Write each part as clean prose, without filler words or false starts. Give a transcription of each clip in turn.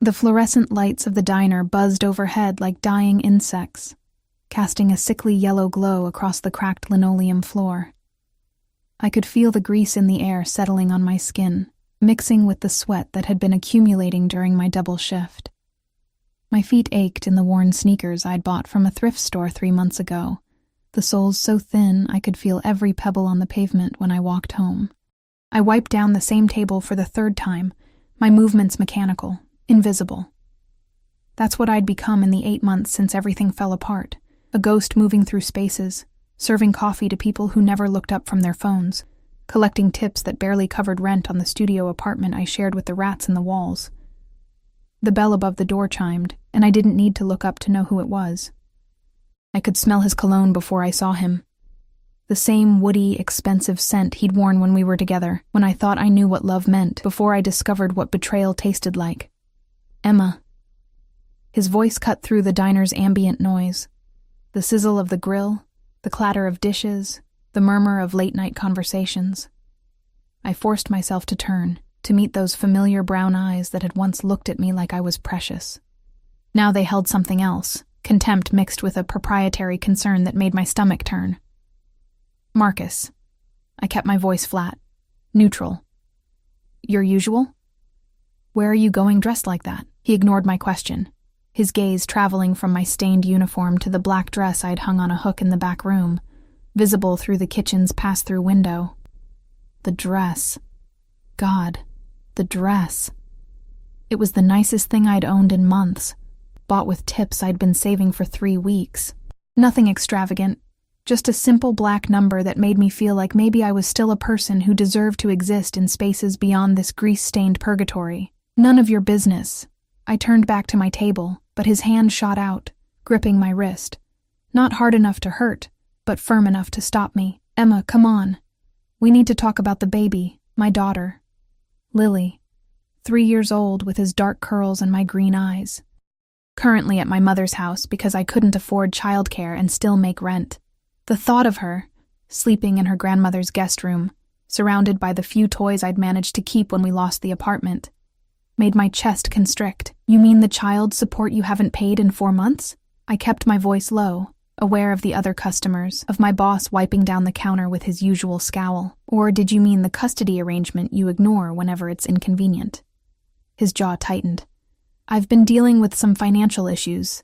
The fluorescent lights of the diner buzzed overhead like dying insects, casting a sickly yellow glow across the cracked linoleum floor. I could feel the grease in the air settling on my skin, mixing with the sweat that had been accumulating during my double shift. My feet ached in the worn sneakers I'd bought from a thrift store 3 months ago, the soles so thin I could feel every pebble on the pavement when I walked home. I wiped down the same table for the 3rd time, my movements mechanical, invisible. That's what I'd become in the 8 months since everything fell apart, a ghost moving through spaces, serving coffee to people who never looked up from their phones, collecting tips that barely covered rent on the studio apartment I shared with the rats in the walls. The bell above the door chimed, and I didn't need to look up to know who it was. I could smell his cologne before I saw him. The same woody, expensive scent he'd worn when we were together, when I thought I knew what love meant before I discovered what betrayal tasted like. Emma. His voice cut through the diner's ambient noise. The sizzle of the grill, the clatter of dishes, the murmur of late-night conversations. I forced myself to turn, to meet those familiar brown eyes that had once looked at me like I was precious. Now they held something else, contempt mixed with a proprietary concern that made my stomach turn. Marcus. I kept my voice flat, neutral. Your usual? Where are you going dressed like that? He ignored my question, his gaze traveling from my stained uniform to the black dress I'd hung on a hook in the back room, visible through the kitchen's pass-through window. The dress. God, the dress. It was the nicest thing I'd owned in months, bought with tips I'd been saving for 3 weeks. Nothing extravagant, just a simple black number that made me feel like maybe I was still a person who deserved to exist in spaces beyond this grease-stained purgatory. None of your business. I turned back to my table, but his hand shot out, gripping my wrist. Not hard enough to hurt, but firm enough to stop me. Emma, come on. We need to talk about the baby, my daughter. Lily, 3 years old with his dark curls and my green eyes. Currently at my mother's house because I couldn't afford childcare and still make rent. The thought of her, sleeping in her grandmother's guest room, surrounded by the few toys I'd managed to keep when we lost the apartment, made my chest constrict. You mean the child support you haven't paid in 4 months? I kept my voice low, aware of the other customers, of my boss wiping down the counter with his usual scowl. Or did you mean the custody arrangement you ignore whenever it's inconvenient? His jaw tightened. I've been dealing with some financial issues.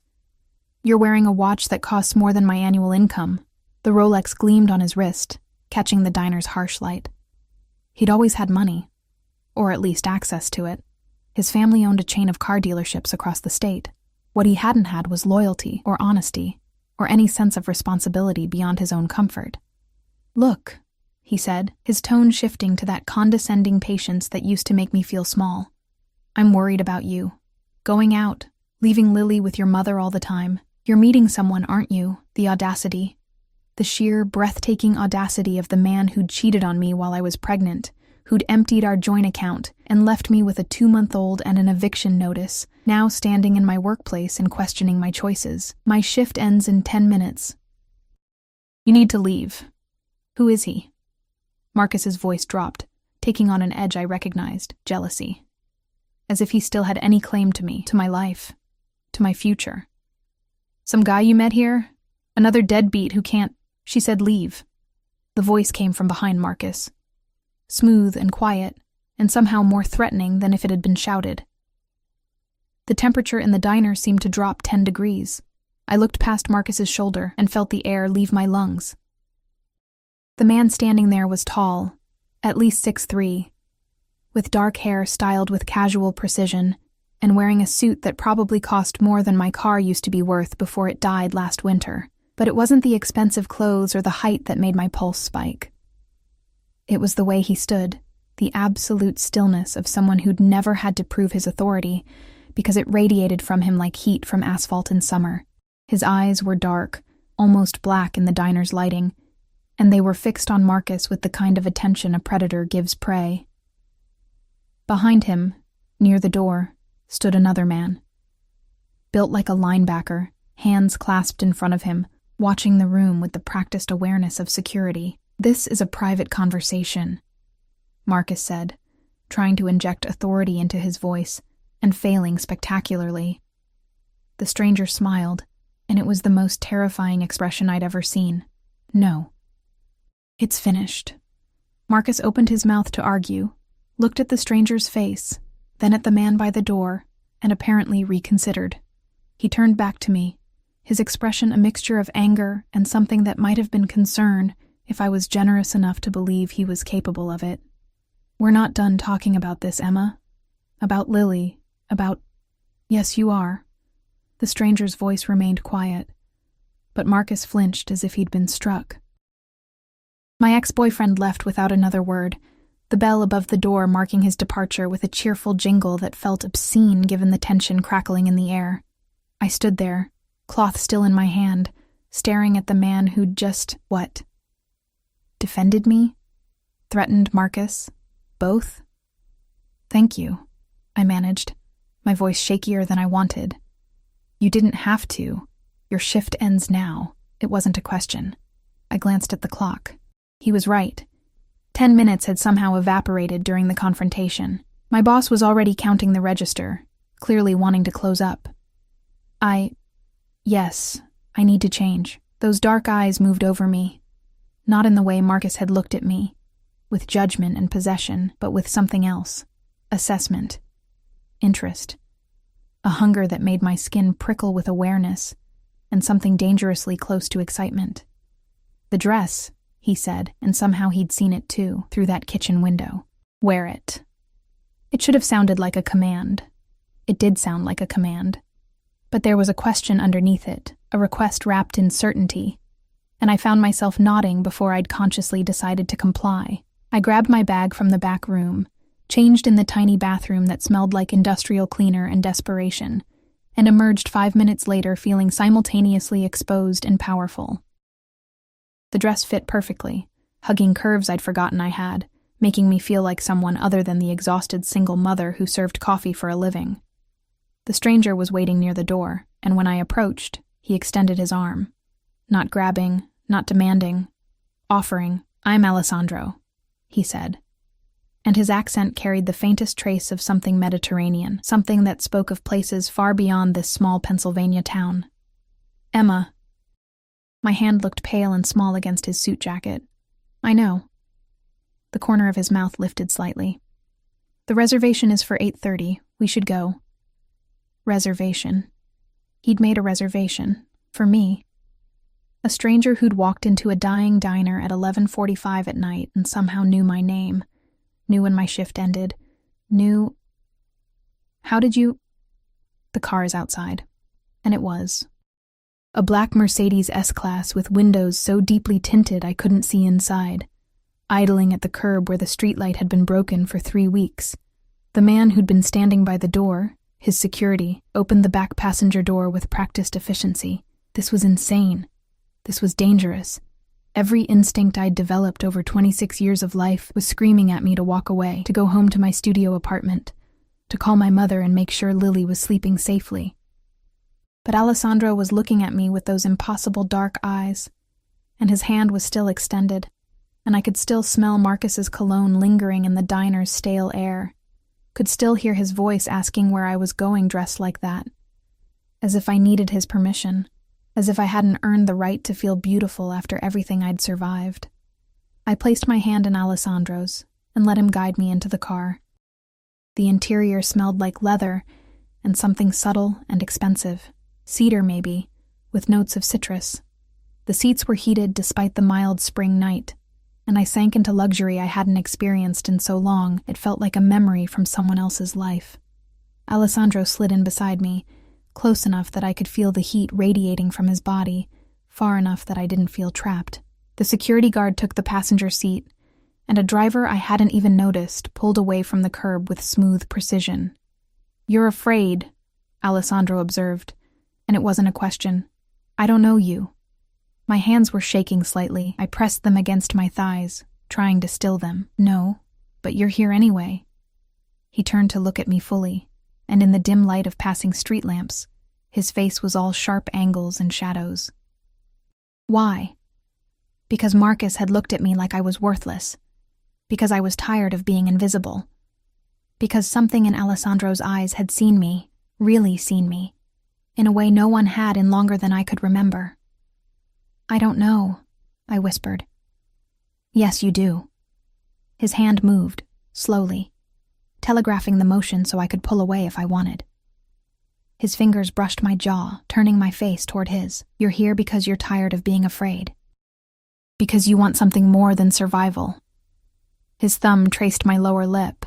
You're wearing a watch that costs more than my annual income. The Rolex gleamed on his wrist, catching the diner's harsh light. He'd always had money, or at least access to it. His family owned a chain of car dealerships across the state. What he hadn't had was loyalty or honesty, or any sense of responsibility beyond his own comfort. Look, he said, his tone shifting to that condescending patience that used to make me feel small. I'm worried about you. Going out, leaving Lily with your mother all the time. You're meeting someone, aren't you? The audacity. The sheer, breathtaking audacity of the man who'd cheated on me while I was pregnant, who'd emptied our joint account and left me with a 2-month-old and an eviction notice, now standing in my workplace and questioning my choices. My shift ends in 10 minutes. You need to leave. Who is he? Marcus's voice dropped, taking on an edge I recognized, jealousy. As if he still had any claim to me, to my life, to my future. Some guy you met here? Another deadbeat who can't... She said leave. The voice came from behind Marcus. Smooth and quiet, and somehow more threatening than if it had been shouted. The temperature in the diner seemed to drop 10 degrees. I looked past Marcus's shoulder and felt the air leave my lungs. The man standing there was tall, at least 6'3", with dark hair styled with casual precision, and wearing a suit that probably cost more than my car used to be worth before it died last winter. But it wasn't the expensive clothes or the height that made my pulse spike. It was the way he stood, the absolute stillness of someone who'd never had to prove his authority, because it radiated from him like heat from asphalt in summer. His eyes were dark, almost black in the diner's lighting, and they were fixed on Marcus with the kind of attention a predator gives prey. Behind him, near the door, stood another man. Built like a linebacker, hands clasped in front of him, watching the room with the practiced awareness of security. This is a private conversation, Marcus said, trying to inject authority into his voice, and failing spectacularly. The stranger smiled, and it was the most terrifying expression I'd ever seen. No. It's finished. Marcus opened his mouth to argue, looked at the stranger's face, then at the man by the door, and apparently reconsidered. He turned back to me, his expression a mixture of anger and something that might have been concern if I was generous enough to believe he was capable of it. We're not done talking about this, Emma. About Lily. About... Yes, you are. The stranger's voice remained quiet, but Marcus flinched as if he'd been struck. My ex-boyfriend left without another word, the bell above the door marking his departure with a cheerful jingle that felt obscene given the tension crackling in the air. I stood there, cloth still in my hand, staring at the man who'd just, what? Defended me? Threatened Marcus? Both? Thank you, I managed, my voice shakier than I wanted. You didn't have to. Your shift ends now. It wasn't a question. I glanced at the clock. He was right. 10 minutes had somehow evaporated during the confrontation. My boss was already counting the register, clearly wanting to close up. Yes, I need to change. Those dark eyes moved over me. Not in the way Marcus had looked at me, with judgment and possession, but with something else. Assessment. Interest. A hunger that made my skin prickle with awareness, and something dangerously close to excitement. The dress, he said, and somehow he'd seen it too, through that kitchen window. Wear it. It should have sounded like a command. It did sound like a command. But there was a question underneath it, a request wrapped in certainty, and I found myself nodding before I'd consciously decided to comply. I grabbed my bag from the back room, changed in the tiny bathroom that smelled like industrial cleaner and desperation, and emerged 5 minutes later feeling simultaneously exposed and powerful. The dress fit perfectly, hugging curves I'd forgotten I had, making me feel like someone other than the exhausted single mother who served coffee for a living. The stranger was waiting near the door, and when I approached, he extended his arm. Not grabbing, not demanding, offering, "I'm Alessandro," he said. And his accent carried the faintest trace of something Mediterranean, something that spoke of places far beyond this small Pennsylvania town. Emma. My hand looked pale and small against his suit jacket. I know. The corner of his mouth lifted slightly. The reservation is for 8:30. We should go. Reservation. He'd made a reservation. For me. A stranger who'd walked into a dying diner at 11:45 at night and somehow knew my name. Knew when my shift ended. Knew... How did you... The car is outside. And it was. A black Mercedes S-Class with windows so deeply tinted I couldn't see inside. Idling at the curb where the streetlight had been broken for 3 weeks. The man who'd been standing by the door, his security, opened the back passenger door with practiced efficiency. This was insane. This was dangerous. Every instinct I'd developed over 26 years of life was screaming at me to walk away, to go home to my studio apartment, to call my mother and make sure Lily was sleeping safely. But Alessandro was looking at me with those impossible dark eyes, and his hand was still extended, and I could still smell Marcus's cologne lingering in the diner's stale air, could still hear his voice asking where I was going dressed like that, as if I needed his permission, as if I hadn't earned the right to feel beautiful after everything I'd survived. I placed my hand in Alessandro's and let him guide me into the car. The interior smelled like leather and something subtle and expensive. Cedar, maybe, with notes of citrus. The seats were heated despite the mild spring night, and I sank into luxury I hadn't experienced in so long it felt like a memory from someone else's life. Alessandro slid in beside me, close enough that I could feel the heat radiating from his body, far enough that I didn't feel trapped. The security guard took the passenger seat, and a driver I hadn't even noticed pulled away from the curb with smooth precision. "You're afraid," Alessandro observed. And it wasn't a question. "I don't know you." My hands were shaking slightly. I pressed them against my thighs, trying to still them. "No, but you're here anyway." He turned to look at me fully, and in the dim light of passing street lamps, his face was all sharp angles and shadows. Why? Because Marcus had looked at me like I was worthless. Because I was tired of being invisible. because something in Alessandro's eyes had seen me, really seen me, in a way no one had in longer than I could remember. "I don't know," I whispered. "Yes, you do." His hand moved, slowly, telegraphing the motion so I could pull away if I wanted. His fingers brushed my jaw, turning my face toward his. "You're here because you're tired of being afraid. Because you want something more than survival." His thumb traced my lower lip,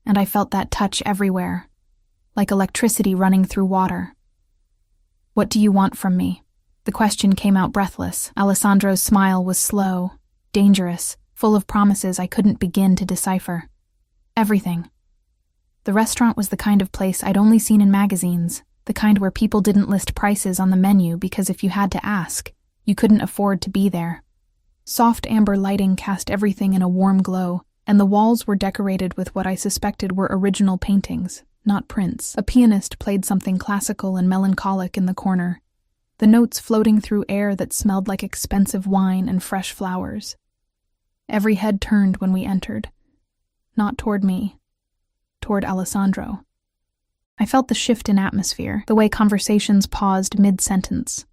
and I felt that touch everywhere, like electricity running through water. "What do you want from me?" The question came out breathless. Alessandro's smile was slow, dangerous, full of promises I couldn't begin to decipher. Everything. The restaurant was the kind of place I'd only seen in magazines, the kind where people didn't list prices on the menu because if you had to ask, you couldn't afford to be there. Soft amber lighting cast everything in a warm glow, and the walls were decorated with what I suspected were original paintings, not prints. A pianist played something classical and melancholic in the corner, the notes floating through air that smelled like expensive wine and fresh flowers. Every head turned when we entered. Not toward me, toward Alessandro. I felt the shift in atmosphere, the way conversations paused mid-sentence,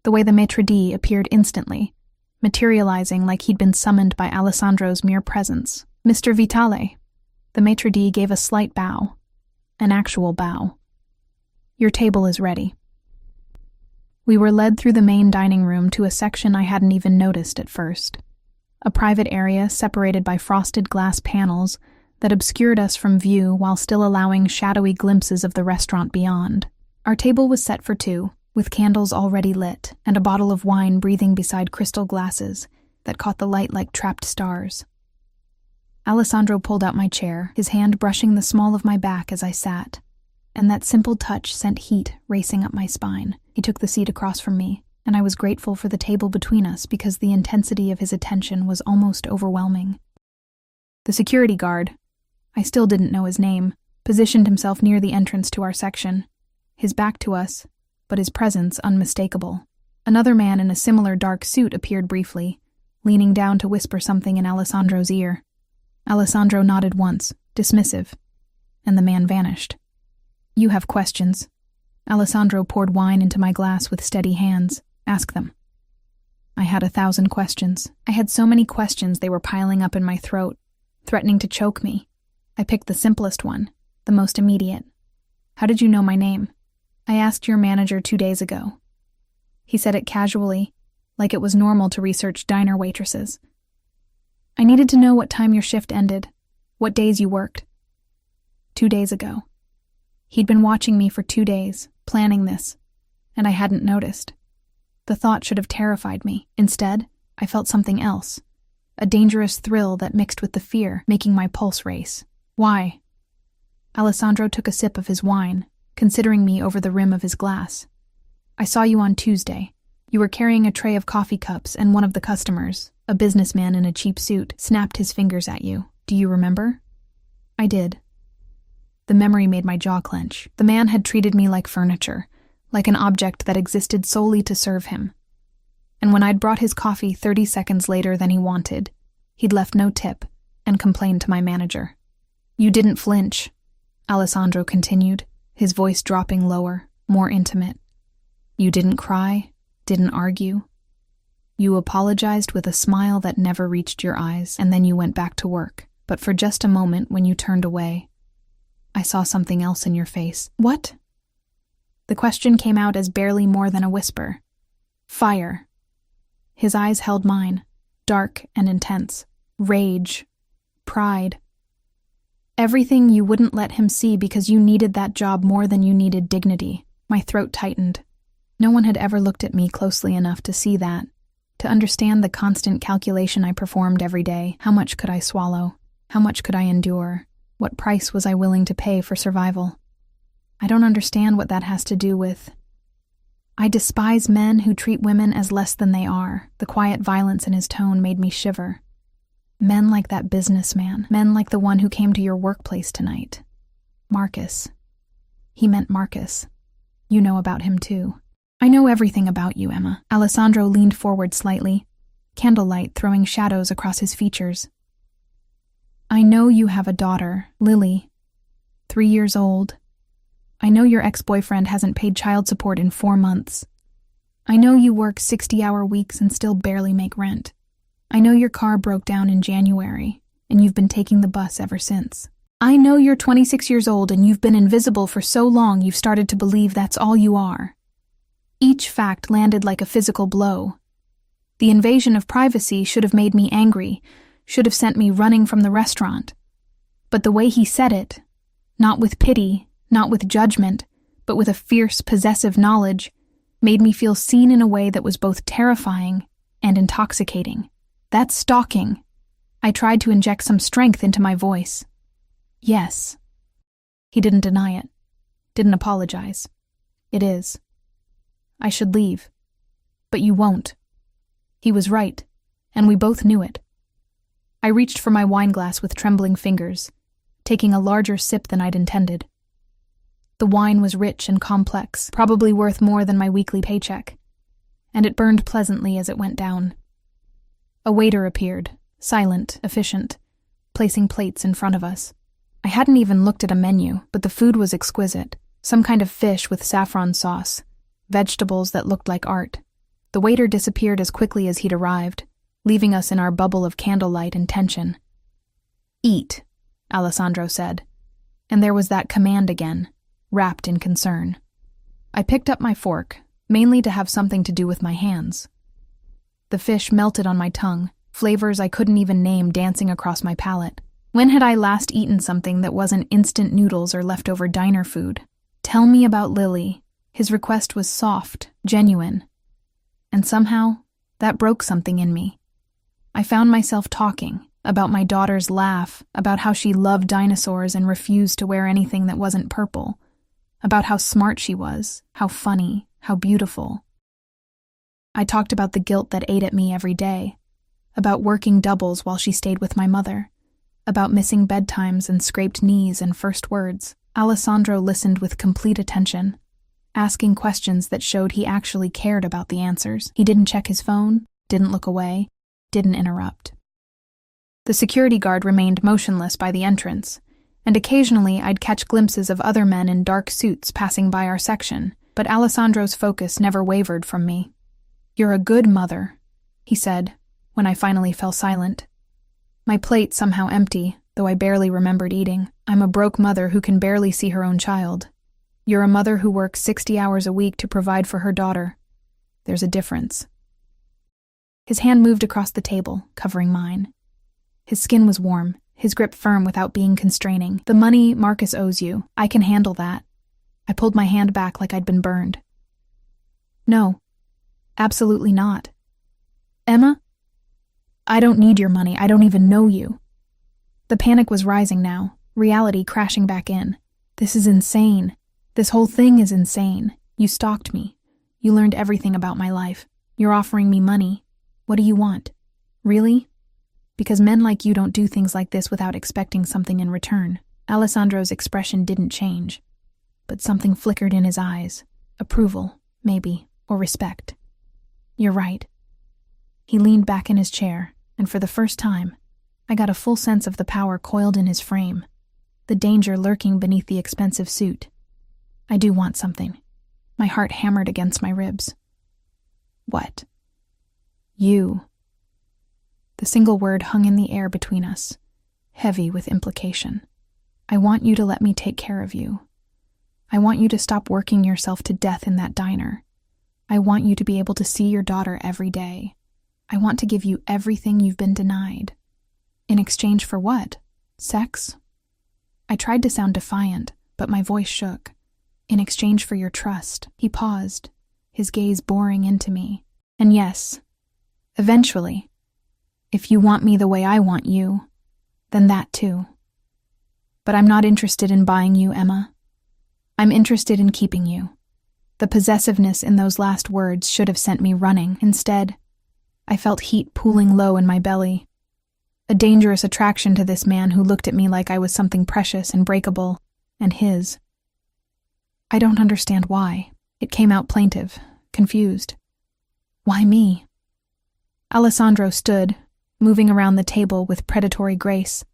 the way the maitre d' appeared instantly, materializing like he'd been summoned by Alessandro's mere presence. "Mr. Vitale." The maitre d' gave a slight bow, an actual bow. "Your table is ready." We were led through the main dining room to a section I hadn't even noticed at first. A private area separated by frosted glass panels that obscured us from view while still allowing shadowy glimpses of the restaurant beyond. Our table was set for two, with candles already lit and a bottle of wine breathing beside crystal glasses that caught the light like trapped stars. Alessandro pulled out my chair, his hand brushing the small of my back as I sat, and that simple touch sent heat racing up my spine. He took the seat across from me, and I was grateful for the table between us because the intensity of his attention was almost overwhelming. The security guard, I still didn't know his name, positioned himself near the entrance to our section, his back to us, but his presence unmistakable. Another man in a similar dark suit appeared briefly, leaning down to whisper something in Alessandro's ear. Alessandro nodded once, dismissive, and the man vanished. "You have questions." Alessandro poured wine into my glass with steady hands. "Ask them." I had 1,000 questions. I had so many questions they were piling up in my throat, threatening to choke me. I picked the simplest one, the most immediate. "How did you know my name?" "I asked your manager 2 days ago." He said it casually, like it was normal to research diner waitresses. "I needed to know what time your shift ended, what days you worked." 2 days ago. He'd been watching me for 2 days, planning this, and I hadn't noticed. The thought should have terrified me. Instead, I felt something else, a dangerous thrill that mixed with the fear, making my pulse race. "Why?" Alessandro took a sip of his wine, considering me over the rim of his glass. "I saw you on Tuesday. You were carrying a tray of coffee cups, and one of the customers, a businessman in a cheap suit, snapped his fingers at you. Do you remember?" I did. The memory made my jaw clench. The man had treated me like furniture, like an object that existed solely to serve him. And when I'd brought his coffee 30 seconds later than he wanted, he'd left no tip and complained to my manager. "You didn't flinch," Alessandro continued, his voice dropping lower, more intimate. "You didn't cry, didn't argue. You apologized with a smile that never reached your eyes, and then you went back to work. But for just a moment when you turned away, I saw something else in your face." "What?" The question came out as barely more than a whisper. "Fire." His eyes held mine, dark and intense. Rage. Pride. Everything you wouldn't let him see because you needed that job more than you needed dignity. My throat tightened. No one had ever looked at me closely enough to see that, to understand the constant calculation I performed every day. How much could I swallow? How much could I endure? What price was I willing to pay for survival? I don't understand what that has to do with. I despise men who treat women as less than they are. The quiet violence in his tone made me shiver. Men like that businessman. Men like the one who came to your workplace tonight. Marcus. He meant Marcus. You know about him too. "I know everything about you, Emma." Alessandro leaned forward slightly, candlelight throwing shadows across his features. "I know you have a daughter, Lily. 3 years old. I know your ex-boyfriend hasn't paid child support in 4 months. I know you work 60-hour weeks and still barely make rent. I know your car broke down in January, and you've been taking the bus ever since. I know you're 26 years old and you've been invisible for so long you've started to believe that's all you are. Each fact landed like a physical blow. The invasion of privacy should have made me angry, should have sent me running from the restaurant. But the way he said it, not with pity, not with judgment, but with a fierce, possessive knowledge, made me feel seen in a way that was both terrifying and intoxicating. That's stalking. I tried to inject some strength into my voice. Yes. He didn't deny it, didn't apologize. It is. I should leave. But you won't. He was right, and we both knew it. I reached for my wine glass with trembling fingers, taking a larger sip than I'd intended. The wine was rich and complex, probably worth more than my weekly paycheck, and it burned pleasantly as it went down. A waiter appeared, silent, efficient, placing plates in front of us. I hadn't even looked at a menu, but the food was exquisite. Some kind of fish with saffron sauce, vegetables that looked like art. The waiter disappeared as quickly as he'd arrived, leaving us in our bubble of candlelight and tension. Eat, Alessandro said, and there was that command again, wrapped in concern. I picked up my fork, mainly to have something to do with my hands. The fish melted on my tongue, flavors I couldn't even name dancing across my palate. When had I last eaten something that wasn't instant noodles or leftover diner food? Tell me about Lily. His request was soft, genuine. And somehow, that broke something in me. I found myself talking about my daughter's laugh, about how she loved dinosaurs and refused to wear anything that wasn't purple, about how smart she was, how funny, how beautiful. I talked about the guilt that ate at me every day, about working doubles while she stayed with my mother, about missing bedtimes and scraped knees and first words. Alessandro listened with complete attention, asking questions that showed he actually cared about the answers. He didn't check his phone, didn't look away, didn't interrupt. The security guard remained motionless by the entrance, and occasionally I'd catch glimpses of other men in dark suits passing by our section, but Alessandro's focus never wavered from me. "You're a good mother," he said, when I finally fell silent. My plate somehow empty, though I barely remembered eating. I'm a broke mother who can barely see her own child. You're a mother who works 60 hours a week to provide for her daughter. There's a difference. His hand moved across the table, covering mine. His skin was warm, his grip firm without being constraining. "The money Marcus owes you, I can handle that." I pulled my hand back like I'd been burned. "No, absolutely not. Emma? I don't need your money, I don't even know you." The panic was rising now, reality crashing back in. This is insane. This whole thing is insane. You stalked me. You learned everything about my life. You're offering me money. What do you want? Really? Because men like you don't do things like this without expecting something in return. Alessandro's expression didn't change, but something flickered in his eyes. Approval, maybe, or respect. You're right. He leaned back in his chair, and for the first time, I got a full sense of the power coiled in his frame, the danger lurking beneath the expensive suit. I do want something. My heart hammered against my ribs. What? You. The single word hung in the air between us, heavy with implication. I want you to let me take care of you. I want you to stop working yourself to death in that diner. I want you to be able to see your daughter every day. I want to give you everything you've been denied. In exchange for what? Sex? I tried to sound defiant, but my voice shook. In exchange for your trust. He paused, his gaze boring into me. And yes, eventually, if you want me the way I want you, then that too. But I'm not interested in buying you, Emma. I'm interested in keeping you. The possessiveness in those last words should have sent me running. Instead, I felt heat pooling low in my belly. A dangerous attraction to this man who looked at me like I was something precious and breakable, and his. I don't understand why. It came out plaintive, confused. Why me? Alessandro stood, moving around the table with predatory grace.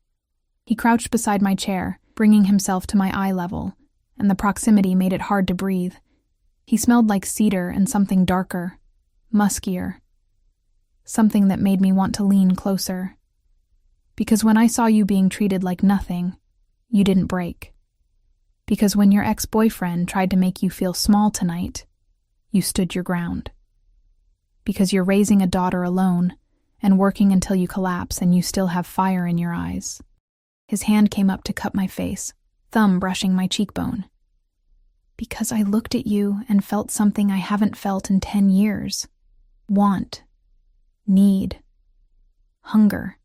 He crouched beside my chair, bringing himself to my eye level, and the proximity made it hard to breathe. He smelled like cedar and something darker, muskier, something that made me want to lean closer. Because when I saw you being treated like nothing, you didn't break. Because when your ex-boyfriend tried to make you feel small tonight, you stood your ground. Because you're raising a daughter alone and working until you collapse and you still have fire in your eyes. His hand came up to cup my face, thumb brushing my cheekbone. Because I looked at you and felt something I haven't felt in 10 years. Want. Need. Hunger.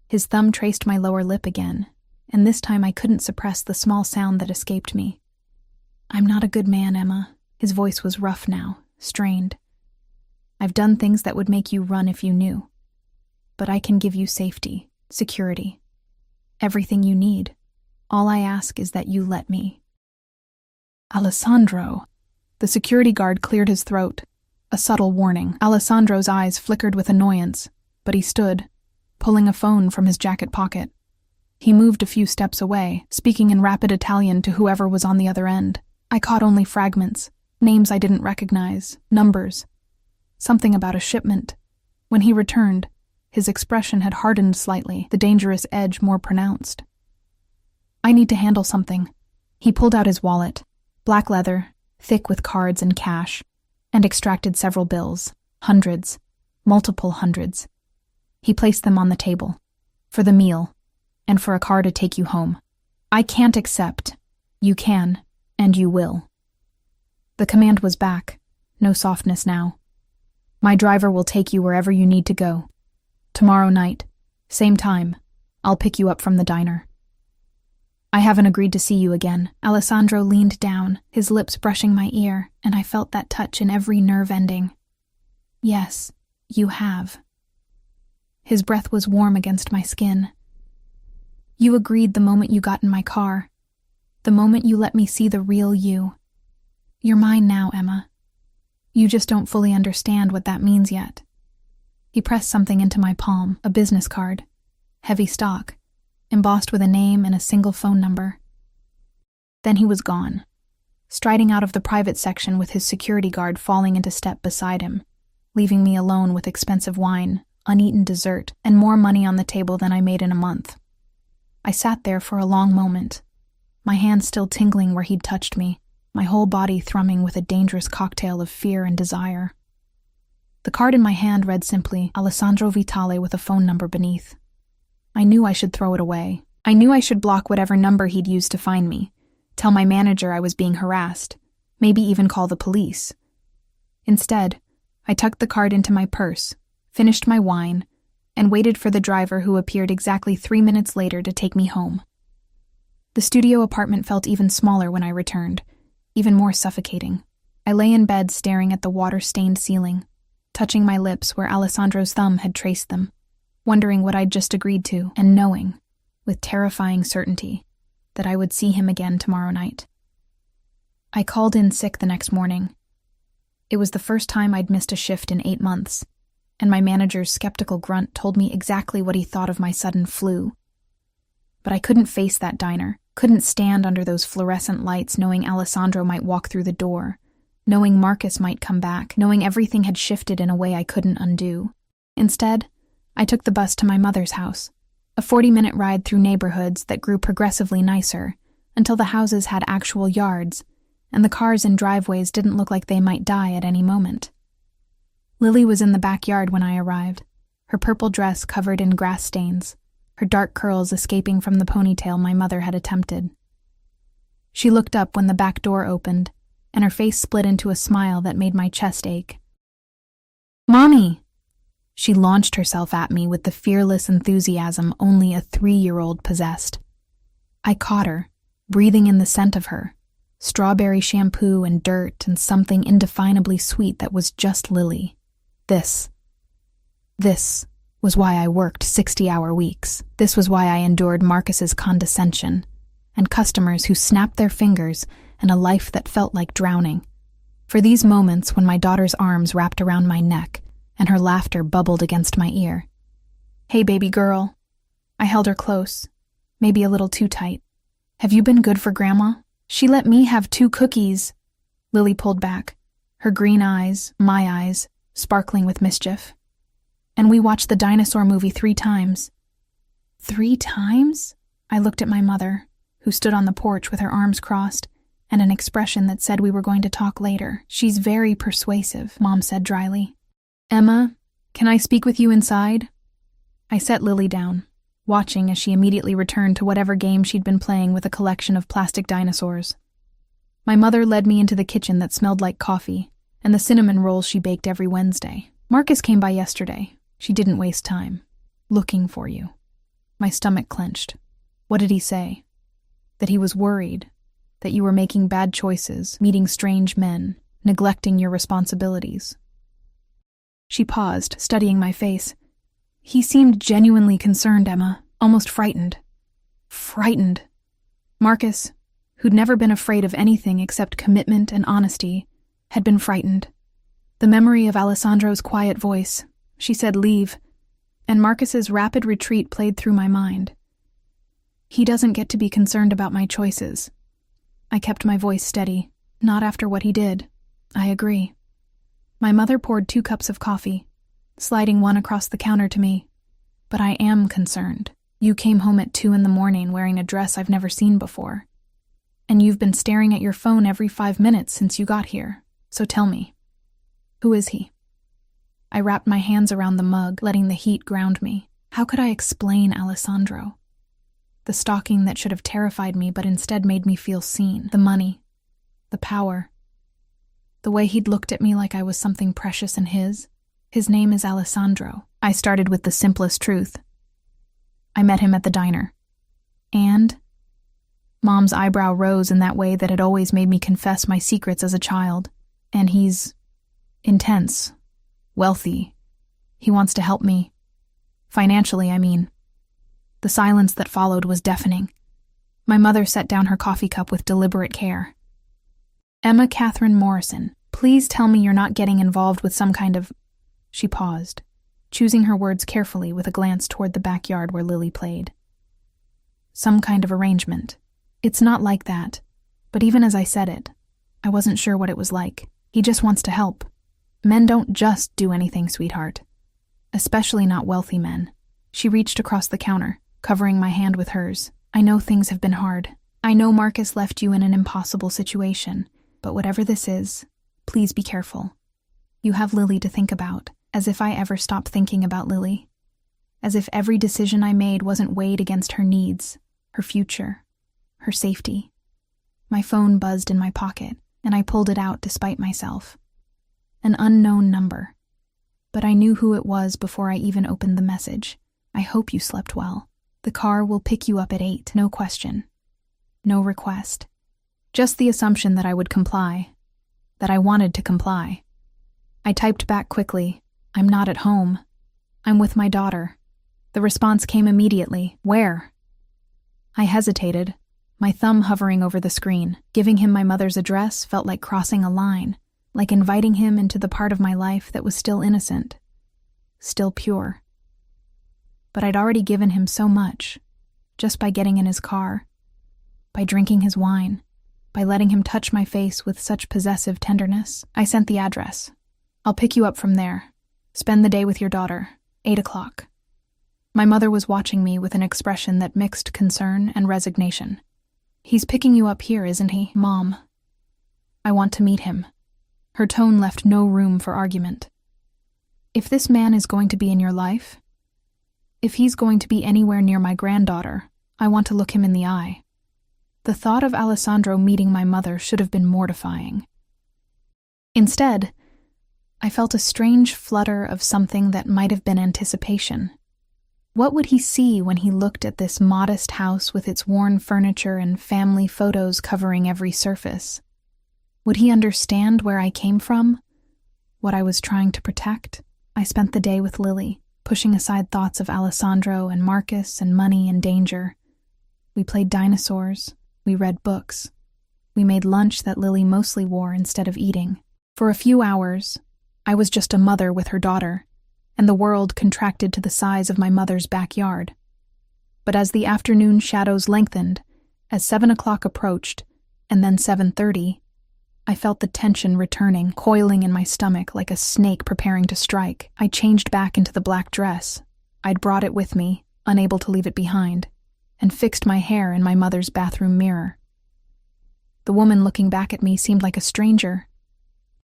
His thumb traced my lower lip again, and this time I couldn't suppress the small sound that escaped me. I'm not a good man, Emma. His voice was rough now, strained. I've done things that would make you run if you knew. But I can give you safety, security, everything you need. All I ask is that you let me. Alessandro. The security guard cleared his throat. A subtle warning. Alessandro's eyes flickered with annoyance, but he stood, pulling a phone from his jacket pocket. He moved a few steps away, speaking in rapid Italian to whoever was on the other end. I caught only fragments, names I didn't recognize, numbers. Something about a shipment. When he returned, his expression had hardened slightly, the dangerous edge more pronounced. I need to handle something. He pulled out his wallet, black leather, thick with cards and cash, and extracted several bills, hundreds, multiple hundreds. He placed them on the table, for the meal, and for a car to take you home. I can't accept. You can, and you will. The command was back, no softness now. My driver will take you wherever you need to go. Tomorrow night, same time, I'll pick you up from the diner. I haven't agreed to see you again. Alessandro leaned down, his lips brushing my ear, and I felt that touch in every nerve ending. Yes, you have. His breath was warm against my skin. You agreed the moment you got in my car, the moment you let me see the real you. You're mine now, Emma. You just don't fully understand what that means yet. He pressed something into my palm, a business card, heavy stock, embossed with a name and a single phone number. Then he was gone, striding out of the private section with his security guard falling into step beside him, leaving me alone with expensive wine, uneaten dessert, and more money on the table than I made in a month. I sat there for a long moment, my hand still tingling where he'd touched me, my whole body thrumming with a dangerous cocktail of fear and desire. The card in my hand read simply, Alessandro Vitale with a phone number beneath. I knew I should throw it away. I knew I should block whatever number he'd used to find me, tell my manager I was being harassed, maybe even call the police. Instead, I tucked the card into my purse, finished my wine, and waited for the driver who appeared exactly 3 minutes later to take me home. The studio apartment felt even smaller when I returned, even more suffocating. I lay in bed staring at the water-stained ceiling, touching my lips where Alessandro's thumb had traced them, wondering what I'd just agreed to, and knowing, with terrifying certainty, that I would see him again tomorrow night. I called in sick the next morning. It was the first time I'd missed a shift in 8 months, and my manager's skeptical grunt told me exactly what he thought of my sudden flu. But I couldn't face that diner, couldn't stand under those fluorescent lights knowing Alessandro might walk through the door, knowing Marcus might come back, knowing everything had shifted in a way I couldn't undo. Instead, I took the bus to my mother's house, a 40-minute ride through neighborhoods that grew progressively nicer, until the houses had actual yards, and the cars in driveways didn't look like they might die at any moment. Lily was in the backyard when I arrived, her purple dress covered in grass stains, her dark curls escaping from the ponytail my mother had attempted. She looked up when the back door opened, and her face split into a smile that made my chest ache. "Mommy!" She launched herself at me with the fearless enthusiasm only a 3-year-old possessed. I caught her, breathing in the scent of her, strawberry shampoo and dirt and something indefinably sweet that was just Lily. This was why I worked 60-hour weeks. This was why I endured Marcus's condescension, and customers who snapped their fingers, and a life that felt like drowning. For these moments when my daughter's arms wrapped around my neck, and her laughter bubbled against my ear. "Hey, baby girl." I held her close, maybe a little too tight, Have you been good for Grandma? She let me have 2 cookies. Lily pulled back, her green eyes, my eyes, sparkling with mischief. And we watched the dinosaur movie 3 times. 3 times? I looked at my mother, who stood on the porch with her arms crossed and an expression that said we were going to talk later. She's very persuasive, Mom said dryly. Emma, can I speak with you inside? I set Lily down, watching as she immediately returned to whatever game she'd been playing with a collection of plastic dinosaurs. My mother led me into the kitchen that smelled like coffee and the cinnamon rolls she baked every Wednesday. Marcus came by yesterday. She didn't waste time. Looking for you. My stomach clenched. What did he say? That he was worried, that you were making bad choices, meeting strange men, neglecting your responsibilities. She paused, studying my face. He seemed genuinely concerned, Emma, almost frightened. Frightened. Marcus, who'd never been afraid of anything except commitment and honesty, had been frightened. The memory of Alessandro's quiet voice, she said leave, and Marcus's rapid retreat played through my mind. He doesn't get to be concerned about my choices. I kept my voice steady. Not after what he did. I agree. My mother poured 2 cups of coffee, sliding one across the counter to me. But I am concerned. You came home at 2 a.m. wearing a dress I've never seen before. And you've been staring at your phone every 5 minutes since you got here. So tell me, who is he? I wrapped my hands around the mug, letting the heat ground me. How could I explain Alessandro? The stalking that should have terrified me but instead made me feel seen. The money. The power. The way he'd looked at me like I was something precious and his. His name is Alessandro. I started with the simplest truth. I met him at the diner. And? Mom's eyebrow rose in that way that had always made me confess my secrets as a child. And he's intense. Wealthy. He wants to help me. Financially, I mean. The silence that followed was deafening. My mother set down her coffee cup with deliberate care. Emma Catherine Morrison, please tell me you're not getting involved with some kind of... She paused, choosing her words carefully with a glance toward the backyard where Lily played. Some kind of arrangement. It's not like that. But even as I said it, I wasn't sure what it was like. He just wants to help. Men don't just do anything, sweetheart. Especially not wealthy men. She reached across the counter, covering my hand with hers. I know things have been hard. I know Marcus left you in an impossible situation. But whatever this is, please be careful. You have Lily to think about, as if I ever stopped thinking about Lily. As if every decision I made wasn't weighed against her needs, her future, her safety. My phone buzzed in my pocket, and I pulled it out despite myself. An unknown number. But I knew who it was before I even opened the message. I hope you slept well. The car will pick you up at 8, no question. No request. Just the assumption that I would comply. That I wanted to comply. I typed back quickly, I'm not at home. I'm with my daughter. The response came immediately, where? I hesitated, my thumb hovering over the screen. Giving him my mother's address felt like crossing a line, like inviting him into the part of my life that was still innocent, still pure. But I'd already given him so much, just by getting in his car, by drinking his wine, by letting him touch my face with such possessive tenderness. I sent the address. I'll pick you up from there. Spend the day with your daughter. 8 o'clock. My mother was watching me with an expression that mixed concern and resignation. He's picking you up here, isn't he, Mom? I want to meet him. Her tone left no room for argument. If this man is going to be in your life, if he's going to be anywhere near my granddaughter, I want to look him in the eye. The thought of Alessandro meeting my mother should have been mortifying. Instead, I felt a strange flutter of something that might have been anticipation. What would he see when he looked at this modest house with its worn furniture and family photos covering every surface? Would he understand where I came from? What I was trying to protect? I spent the day with Lily, pushing aside thoughts of Alessandro and Marcus and money and danger. We played dinosaurs. We read books. We made lunch that Lily mostly wore instead of eating. For a few hours, I was just a mother with her daughter, and the world contracted to the size of my mother's backyard. But as the afternoon shadows lengthened, As 7 o'clock approached, and then 7:30, I felt the tension returning, coiling in my stomach like a snake preparing to strike. I changed back into the black dress. I'd brought it with me, unable to leave it behind, and fixed my hair in my mother's bathroom mirror. The woman looking back at me seemed like a stranger.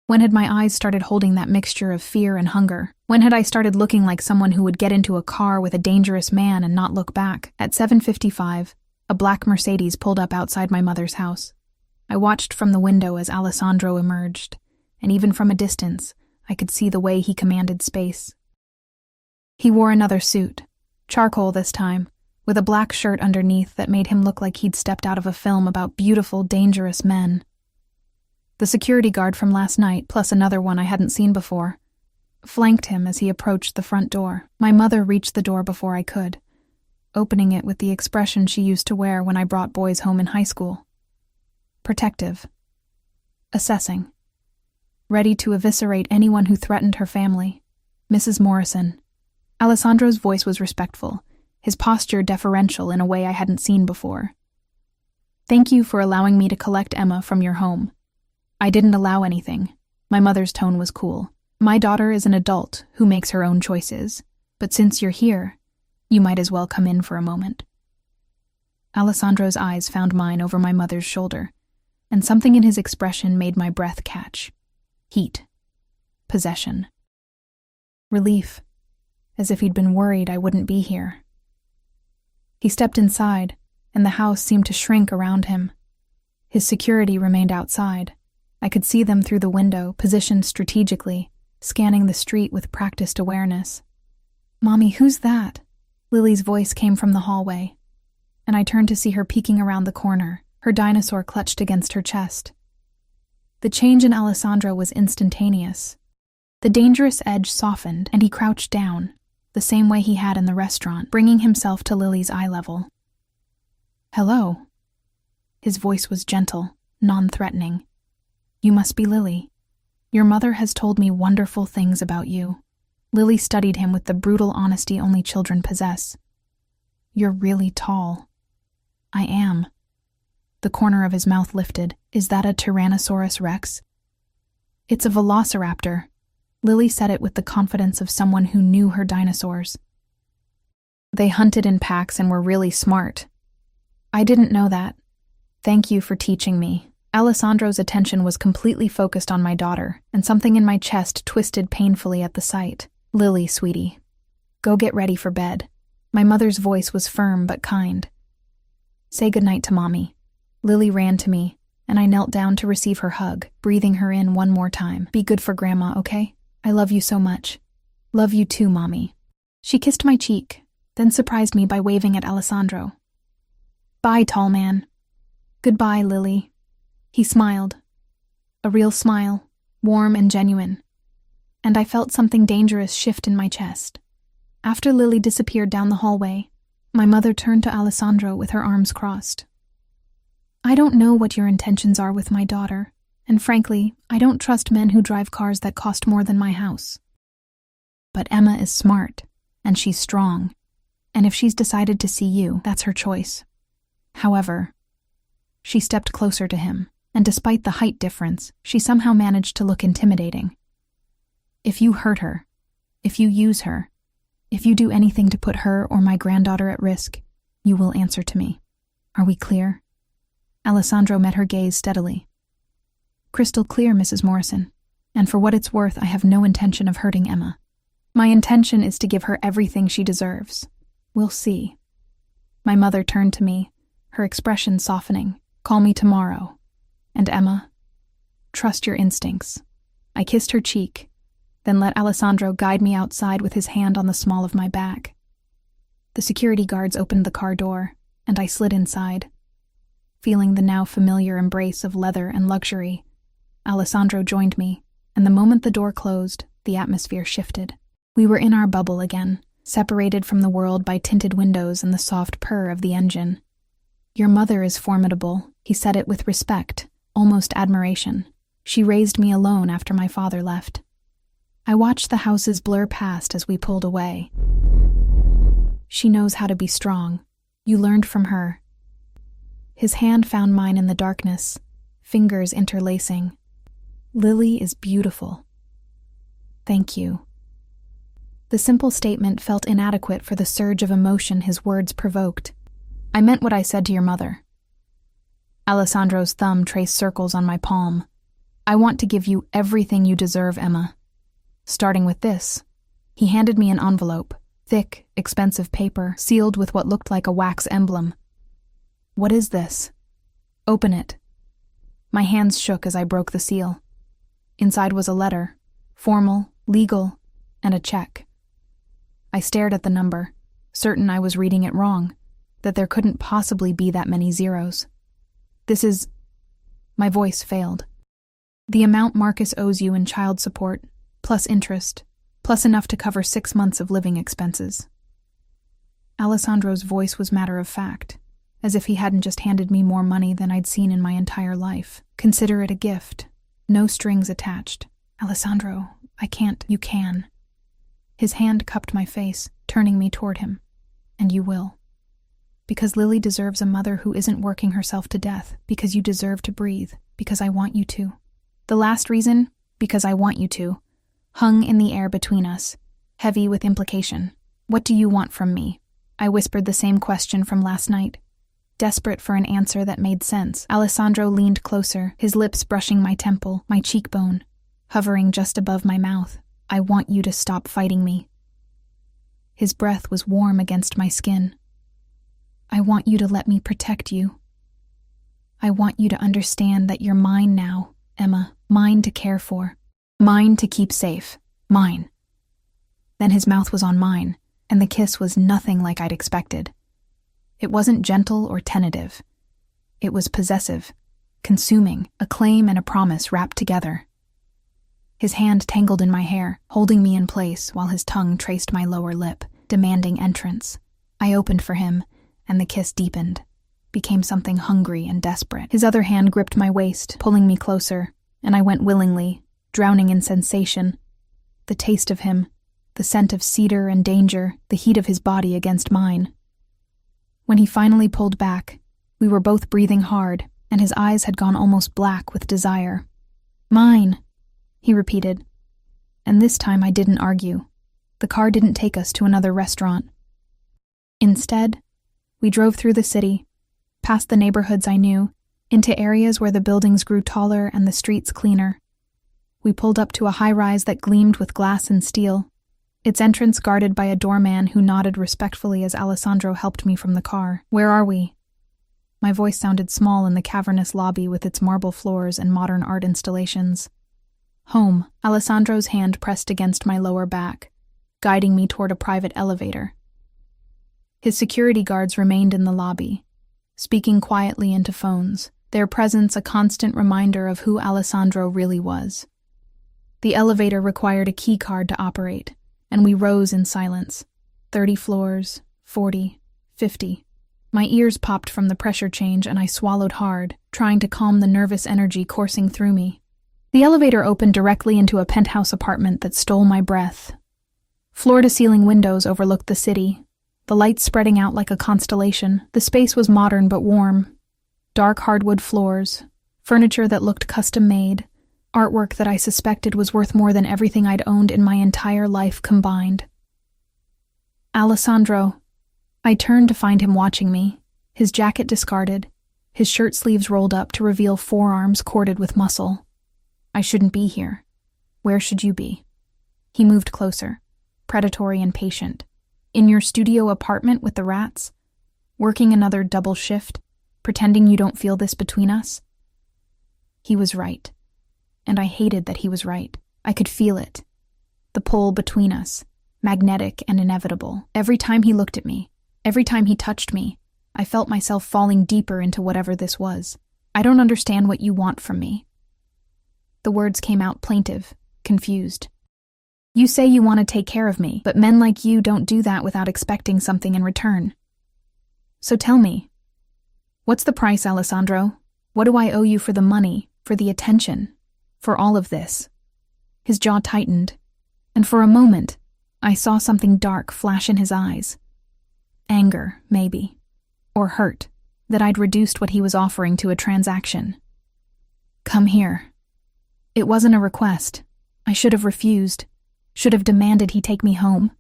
When had my eyes started holding that mixture of fear and hunger? When had I started looking like someone who would get into a car with a dangerous man and not look back? At 7:55, a black Mercedes pulled up outside my mother's house. I watched from the window as Alessandro emerged, and even from a distance, I could see the way he commanded space. He wore another suit, charcoal this time, with a black shirt underneath that made him look like he'd stepped out of a film about beautiful, dangerous men. The security guard from last night, plus another one I hadn't seen before, flanked him as he approached the front door. My mother reached the door before I could, opening it with the expression she used to wear when I brought boys home in high school. Protective. Assessing. Ready to eviscerate anyone who threatened her family. Mrs. Morrison. Alessandro's voice was respectful, his posture deferential in a way I hadn't seen before. Thank you for allowing me to collect Emma from your home. I didn't allow anything. My mother's tone was cool. My daughter is an adult who makes her own choices, but since you're here, you might as well come in for a moment. Alessandro's eyes found mine over my mother's shoulder, and something in his expression made my breath catch. Heat. Possession. Relief, as if he'd been worried I wouldn't be here. He stepped inside, and the house seemed to shrink around him. His security remained outside. I could see them through the window, positioned strategically, scanning the street with practiced awareness. "Mommy, who's that?" Lily's voice came from the hallway, and I turned to see her peeking around the corner, her dinosaur clutched against her chest. The change in Alessandro was instantaneous. The dangerous edge softened, and he crouched down, the same way he had in the restaurant, bringing himself to Lily's eye level. "Hello." His voice was gentle, non-threatening. "You must be Lily. Your mother has told me wonderful things about you." Lily studied him with the brutal honesty only children possess. "You're really tall." "I am." The corner of his mouth lifted. "Is that a Tyrannosaurus Rex?" "It's a velociraptor." Lily said it with the confidence of someone who knew her dinosaurs. "They hunted in packs and were really smart." "I didn't know that. Thank you for teaching me." Alessandro's attention was completely focused on my daughter, and something in my chest twisted painfully at the sight. "Lily, sweetie, go get ready for bed." My mother's voice was firm but kind. "Say goodnight to Mommy." Lily ran to me, and I knelt down to receive her hug, breathing her in one more time. "Be good for Grandma, okay? I love you so much." "Love you too, Mommy." She kissed my cheek, then surprised me by waving at Alessandro. "Bye, tall man." "Goodbye, Lily." He smiled. A real smile, warm and genuine. And I felt something dangerous shift in my chest. After Lily disappeared down the hallway, my mother turned to Alessandro with her arms crossed. "I don't know what your intentions are with my daughter, and frankly, I don't trust men who drive cars that cost more than my house. But Emma is smart, and she's strong, and if she's decided to see you, that's her choice. However," she stepped closer to him, and despite the height difference, she somehow managed to look intimidating. "If you hurt her, if you use her, if you do anything to put her or my granddaughter at risk, you will answer to me. Are we clear?" Alessandro met her gaze steadily. "Crystal clear, Mrs. Morrison, and for what it's worth, I have no intention of hurting Emma. My intention is to give her everything she deserves. We'll see." My mother turned to me, her expression softening. "Call me tomorrow. And Emma, trust your instincts." I kissed her cheek, then let Alessandro guide me outside with his hand on the small of my back. The security guards opened the car door, and I slid inside. Feeling the now familiar embrace of leather and luxury, Alessandro joined me, and the moment the door closed, the atmosphere shifted. We were in our bubble again, separated from the world by tinted windows and the soft purr of the engine. "Your mother is formidable," he said it with respect, almost admiration. "She raised me alone after my father left." I watched the houses blur past as we pulled away. "She knows how to be strong. You learned from her." His hand found mine in the darkness, fingers interlacing. Lily is beautiful. Thank you. The simple statement felt inadequate for the surge of emotion his words provoked. I meant what I said to your mother. Alessandro's thumb traced circles on my palm. I want to give you everything you deserve, Emma. Starting with this. He handed me an envelope, thick, expensive paper, sealed with what looked like a wax emblem. What is this? Open it. My hands shook as I broke the seal. Inside was a letter, formal, legal, and a check. I stared at the number, certain I was reading it wrong, that there couldn't possibly be that many zeros. This is... My voice failed. The amount Marcus owes you in child support, plus interest, plus enough to cover 6 months of living expenses. Alessandro's voice was matter-of-fact, as if he hadn't just handed me more money than I'd seen in my entire life. Consider it a gift. No strings attached. Alessandro, I can't. You can. His hand cupped my face, turning me toward him. And you will. Because Lily deserves a mother who isn't working herself to death, because you deserve to breathe, because I want you to. The last reason, because I want you to, hung in the air between us, heavy with implication. What do you want from me? I whispered the same question from last night. Desperate for an answer that made sense, Alessandro leaned closer, his lips brushing my temple, my cheekbone, hovering just above my mouth. I want you to stop fighting me. His breath was warm against my skin. I want you to let me protect you. I want you to understand that you're mine now, Emma, mine to care for, mine to keep safe, mine. Then his mouth was on mine, and the kiss was nothing like I'd expected. It wasn't gentle or tentative. It was possessive, consuming, a claim and a promise wrapped together. His hand tangled in my hair, holding me in place while his tongue traced my lower lip, demanding entrance. I opened for him, and the kiss deepened, became something hungry and desperate. His other hand gripped my waist, pulling me closer, and I went willingly, drowning in sensation. The taste of him, the scent of cedar and danger, the heat of his body against mine. When he finally pulled back, we were both breathing hard, and his eyes had gone almost black with desire. Mine, he repeated. And this time I didn't argue. The car didn't take us to another restaurant. Instead, we drove through the city, past the neighborhoods I knew, into areas where the buildings grew taller and the streets cleaner. We pulled up to a high-rise that gleamed with glass and steel, its entrance guarded by a doorman who nodded respectfully as Alessandro helped me from the car. Where are we? My voice sounded small in the cavernous lobby with its marble floors and modern art installations. Home. Alessandro's hand pressed against my lower back, guiding me toward a private elevator. His security guards remained in the lobby, speaking quietly into phones, their presence a constant reminder of who Alessandro really was. The elevator required a key card to operate, and we rose in silence. 30 floors, 40, 50. My ears popped from the pressure change and I swallowed hard, trying to calm the nervous energy coursing through me. The elevator opened directly into a penthouse apartment that stole my breath. Floor-to-ceiling windows overlooked the city, the lights spreading out like a constellation. The space was modern but warm. Dark hardwood floors, furniture that looked custom-made, artwork that I suspected was worth more than everything I'd owned in my entire life combined. Alessandro. I turned to find him watching me, his jacket discarded, his shirt sleeves rolled up to reveal forearms corded with muscle. I shouldn't be here. Where should you be? He moved closer, predatory and patient. In your studio apartment with the rats? Working another double shift, pretending you don't feel this between us? He was right. And I hated that he was right. I could feel it. The pull between us, magnetic and inevitable. Every time he looked at me, every time he touched me, I felt myself falling deeper into whatever this was. I don't understand what you want from me. The words came out plaintive, confused. You say you want to take care of me, but men like you don't do that without expecting something in return. So tell me, what's the price, Alessandro? What do I owe you for the money, for the attention, for all of this? His jaw tightened, and for a moment, I saw something dark flash in his eyes. Anger, maybe. Or hurt. that I'd reduced what he was offering to a transaction. "Come here." It wasn't a request. I should have refused, should have demanded he take me home.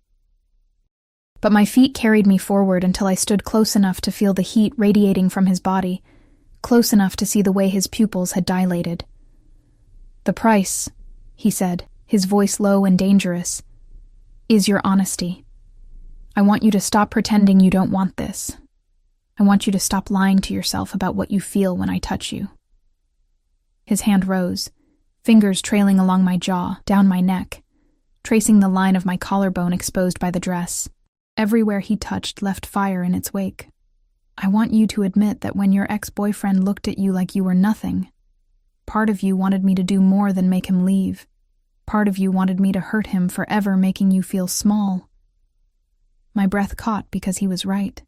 But my feet carried me forward until I stood close enough to feel the heat radiating from his body, close enough to see the way his pupils had dilated. "The price," he said, his voice low and dangerous, "is your honesty. I want you to stop pretending you don't want this. I want you to stop lying to yourself about what you feel when I touch you." His hand rose, fingers trailing along my jaw, down my neck, tracing the line of my collarbone exposed by the dress. Everywhere he touched left fire in its wake. "I want you to admit that when your ex-boyfriend looked at you like you were nothing, part of you wanted me to do more than make him leave. Part of you wanted me to hurt him forever, making you feel small." My breath caught because he was right.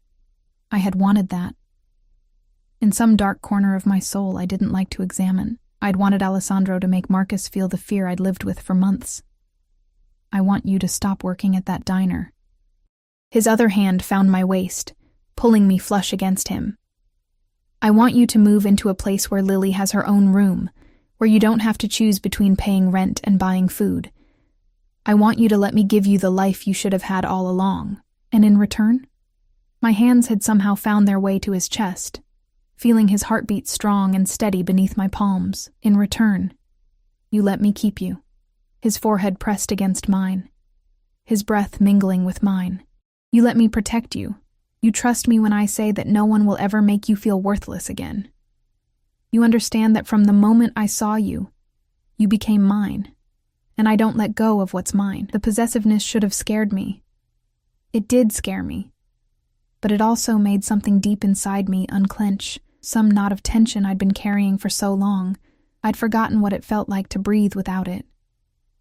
I had wanted that. In some dark corner of my soul I didn't like to examine, I'd wanted Alessandro to make Marcus feel the fear I'd lived with for months. "I want you to stop working at that diner." His other hand found my waist, pulling me flush against him. "I want you to move into a place where Lily has her own room, where you don't have to choose between paying rent and buying food. I want you to let me give you the life you should have had all along. And in return?" My hands had somehow found their way to his chest, feeling his heartbeat strong and steady beneath my palms. "In return, you let me keep you." His forehead pressed against mine, his breath mingling with mine. "You let me protect you. You trust me when I say that no one will ever make you feel worthless again. You understand that from the moment I saw you, you became mine, and I don't let go of what's mine." The possessiveness should have scared me. It did scare me, but it also made something deep inside me unclench, some knot of tension I'd been carrying for so long. I'd forgotten what it felt like to breathe without it.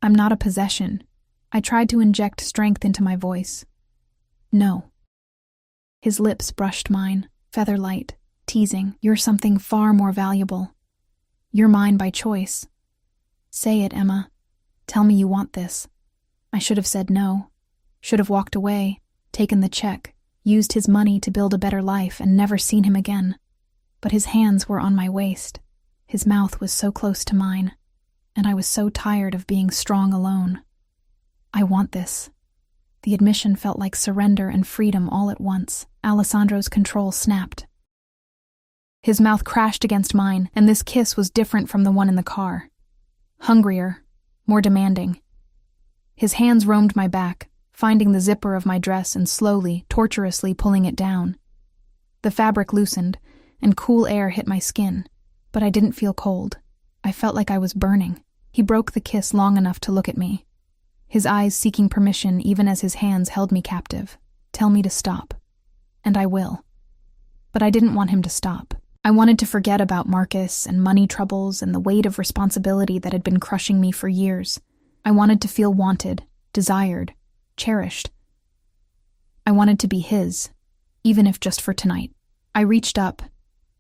"I'm not a possession." I tried to inject strength into my voice. "No." His lips brushed mine, feather light, teasing. "You're something far more valuable. You're mine by choice. Say it, Emma. Tell me you want this." I should have said no. Should have walked away, taken the check, used his money to build a better life, and never seen him again. But his hands were on my waist. His mouth was so close to mine, and I was so tired of being strong alone. "I want this." The admission felt like surrender and freedom all at once. Alessandro's control snapped. His mouth crashed against mine, and this kiss was different from the one in the car. Hungrier, more demanding. His hands roamed my back, finding the zipper of my dress and slowly, torturously pulling it down. The fabric loosened, and cool air hit my skin, but I didn't feel cold. I felt like I was burning. He broke the kiss long enough to look at me, his eyes seeking permission even as his hands held me captive. "Tell me to stop. And I will." But I didn't want him to stop. I wanted to forget about Marcus and money troubles and the weight of responsibility that had been crushing me for years. I wanted to feel wanted, desired, cherished. I wanted to be his, even if just for tonight. I reached up,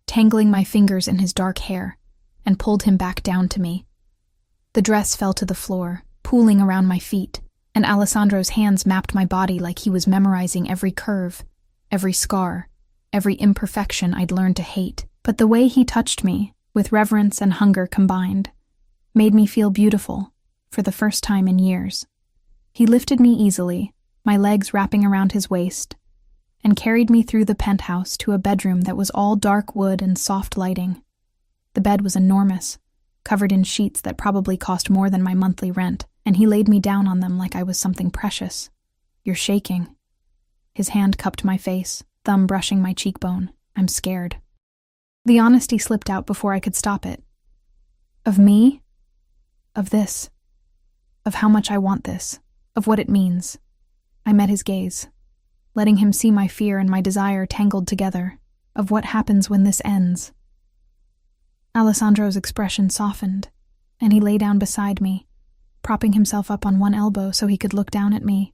tangling my fingers in his dark hair, and pulled him back down to me. The dress fell to the floor, pooling around my feet, and Alessandro's hands mapped my body like he was memorizing every curve, every scar, every imperfection I'd learned to hate. But the way he touched me, with reverence and hunger combined, made me feel beautiful, for the first time in years. He lifted me easily, my legs wrapping around his waist, and carried me through the penthouse to a bedroom that was all dark wood and soft lighting. The bed was enormous, covered in sheets that probably cost more than my monthly rent, and he laid me down on them like I was something precious. "You're shaking." His hand cupped my face, thumb brushing my cheekbone. "I'm scared." The honesty slipped out before I could stop it. Of me? Of this. Of how much I want this. Of what it means. I met his gaze, letting him see my fear and my desire tangled together. Of what happens when this ends. Alessandro's expression softened, and he lay down beside me, propping himself up on one elbow so he could look down at me.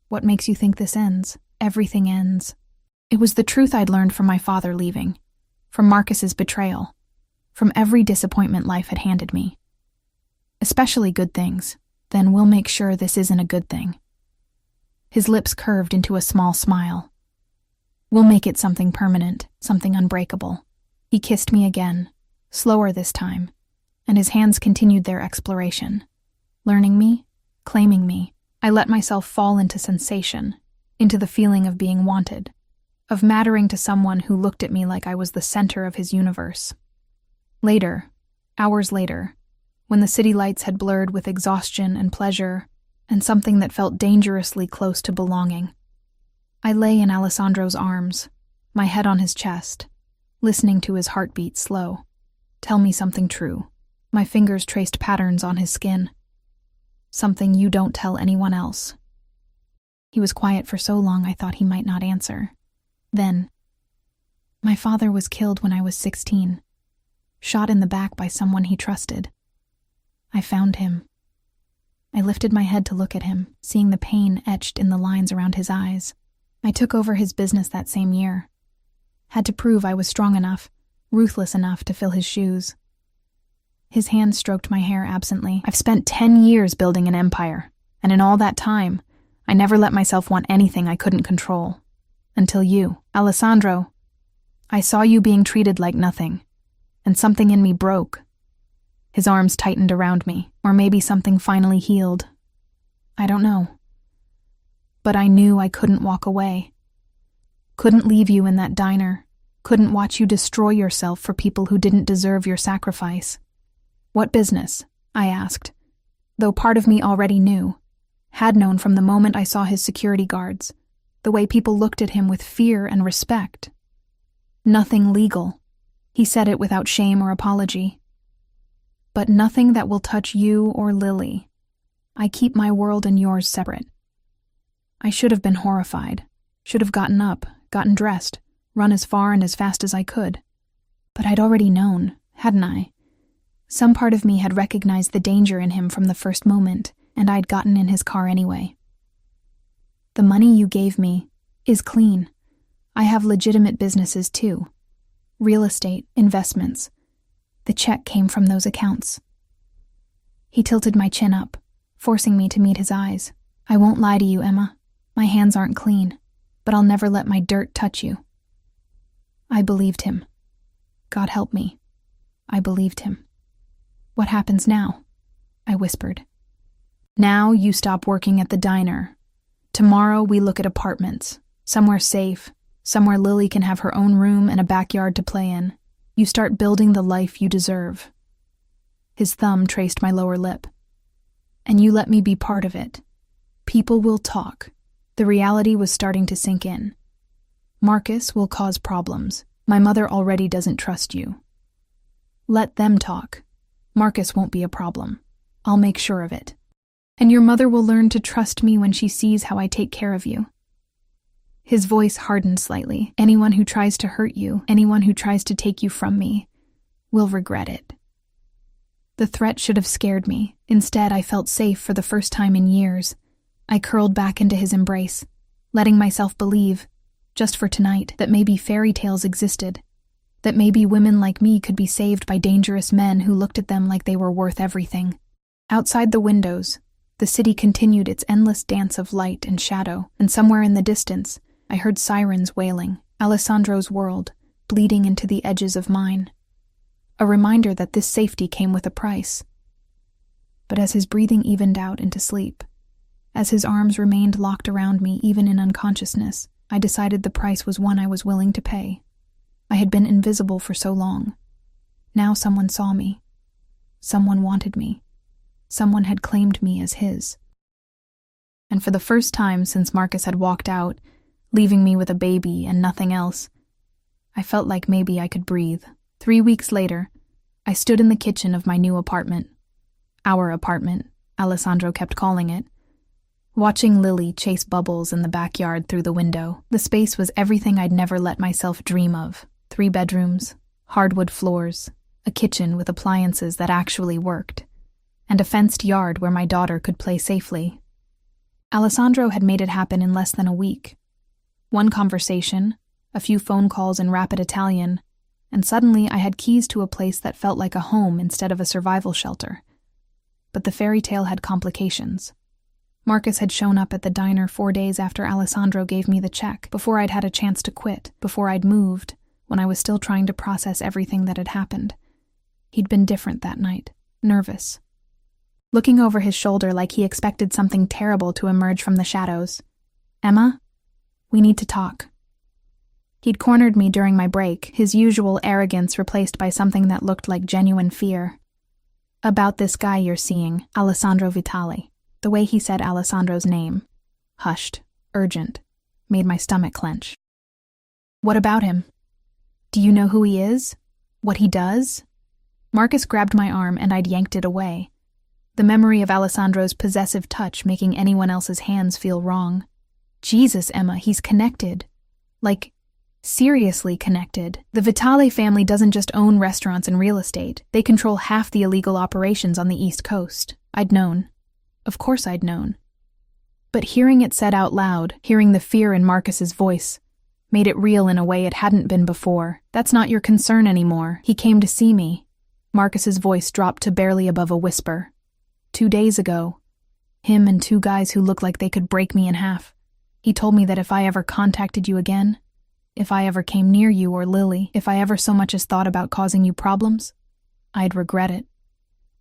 "What makes you think this ends?" "Everything ends." It was the truth I'd learned from my father leaving, from Marcus's betrayal, from every disappointment life had handed me. Especially good things. Then we'll make sure this isn't a good thing. His lips curved into a small smile. We'll make it something permanent, something unbreakable. He kissed me again, slower this time, and his hands continued their exploration. Learning me, claiming me, I let myself fall into sensation, into the feeling of being wanted, of mattering to someone who looked at me like I was the center of his universe. Later, hours later, when the city lights had blurred with exhaustion and pleasure, and something that felt dangerously close to belonging, I lay in Alessandro's arms, my head on his chest, listening to his heartbeat slow. Tell me something true. My fingers traced patterns on his skin. Something you don't tell anyone else. He was quiet for so long I thought he might not answer. Then, my father was killed when I was 16, shot in the back by someone he trusted. I found him. I lifted my head to look at him, seeing the pain etched in the lines around his eyes. I took over his business that same year. Had to prove I was strong enough, ruthless enough to fill his shoes. His hand stroked my hair absently. I've spent 10 years building an empire, and in all that time, I never let myself want anything I couldn't control. Until you, Alessandro. I saw you being treated like nothing, and something in me broke. His arms tightened around me, or maybe something finally healed. I don't know. But I knew I couldn't walk away. Couldn't leave you in that diner. Couldn't watch you destroy yourself for people who didn't deserve your sacrifice. What business? I asked, though part of me already knew, had known from the moment I saw his security guards, the way people looked at him with fear and respect. Nothing legal. He said it without shame or apology. But nothing that will touch you or Lily. I keep my world and yours separate. I should have been horrified, should have gotten up, gotten dressed, run as far and as fast as I could. But I'd already known, hadn't I? Some part of me had recognized the danger in him from the first moment, and I'd gotten in his car anyway. The money you gave me is clean. I have legitimate businesses too. Real estate, investments. The check came from those accounts. He tilted my chin up, forcing me to meet his eyes. I won't lie to you, Emma. My hands aren't clean, but I'll never let my dirt touch you. I believed him. God help me. I believed him. What happens now? I whispered. Now you stop working at the diner. Tomorrow we look at apartments, somewhere safe, somewhere Lily can have her own room and a backyard to play in. You start building the life you deserve. His thumb traced my lower lip. And you let me be part of it. People will talk. The reality was starting to sink in. Marcus will cause problems. My mother already doesn't trust you. Let them talk. Marcus won't be a problem. I'll make sure of it. And your mother will learn to trust me when she sees how I take care of you. His voice hardened slightly. Anyone who tries to hurt you, anyone who tries to take you from me, will regret it. The threat should have scared me. Instead, I felt safe for the first time in years. I curled back into his embrace, letting myself believe, just for tonight, that maybe fairy tales existed, that maybe women like me could be saved by dangerous men who looked at them like they were worth everything. Outside the windows, the city continued its endless dance of light and shadow, and somewhere in the distance, I heard sirens wailing, Alessandro's world, bleeding into the edges of mine. A reminder that this safety came with a price. But as his breathing evened out into sleep, as his arms remained locked around me even in unconsciousness, I decided the price was one I was willing to pay. I had been invisible for so long. Now someone saw me. Someone wanted me. Someone had claimed me as his. And for the first time since Marcus had walked out, leaving me with a baby and nothing else, I felt like maybe I could breathe. 3 weeks later, I stood in the kitchen of my new apartment. Our apartment, Alessandro kept calling it. Watching Lily chase bubbles in the backyard through the window. The space was everything I'd never let myself dream of. 3 bedrooms, hardwood floors, a kitchen with appliances that actually worked, and a fenced yard where my daughter could play safely. Alessandro had made it happen in less than a week. One conversation, a few phone calls in rapid Italian, and suddenly I had keys to a place that felt like a home instead of a survival shelter. But the fairy tale had complications. Marcus had shown up at the diner 4 days after Alessandro gave me the check, before I'd had a chance to quit, before I'd moved, when I was still trying to process everything that had happened. He'd been different that night, nervous. Looking over his shoulder like he expected something terrible to emerge from the shadows. "Emma, we need to talk." He'd cornered me during my break, his usual arrogance replaced by something that looked like genuine fear. "About this guy you're seeing, Alessandro Vitale." The way he said Alessandro's name, hushed, urgent, made my stomach clench. "What about him? Do you know who he is? What he does?" Marcus grabbed my arm and I'd yanked it away, the memory of Alessandro's possessive touch making anyone else's hands feel wrong. "Jesus, Emma, he's connected. Like, seriously connected. The Vitale family doesn't just own restaurants and real estate. They control half the illegal operations on the East Coast." I'd known. Of course I'd known. But hearing it said out loud, hearing the fear in Marcus's voice, made it real in a way it hadn't been before. "That's not your concern anymore. He came to see me." Marcus's voice dropped to barely above a whisper. 2 days ago, him and 2 guys who looked like they could break me in half. He told me that if I ever contacted you again, if I ever came near you or Lily, if I ever so much as thought about causing you problems, I'd regret it.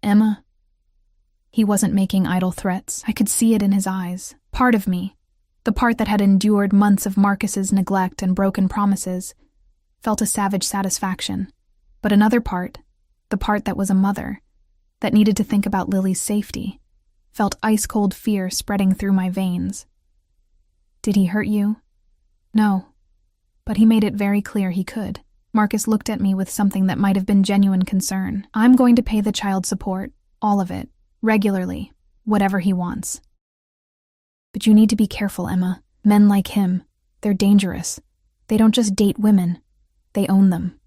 Emma. He wasn't making idle threats. I could see it in his eyes. Part of me, the part that had endured months of Marcus's neglect and broken promises, felt a savage satisfaction. But another part, the part that was a mother, that needed to think about Lily's safety, felt ice-cold fear spreading through my veins. "Did he hurt you?" "No." But he made it very clear he could. Marcus looked at me with something that might have been genuine concern. "I'm going to pay the child support, all of it, regularly, whatever he wants. But you need to be careful, Emma. Men like him, they're dangerous. They don't just date women, they own them."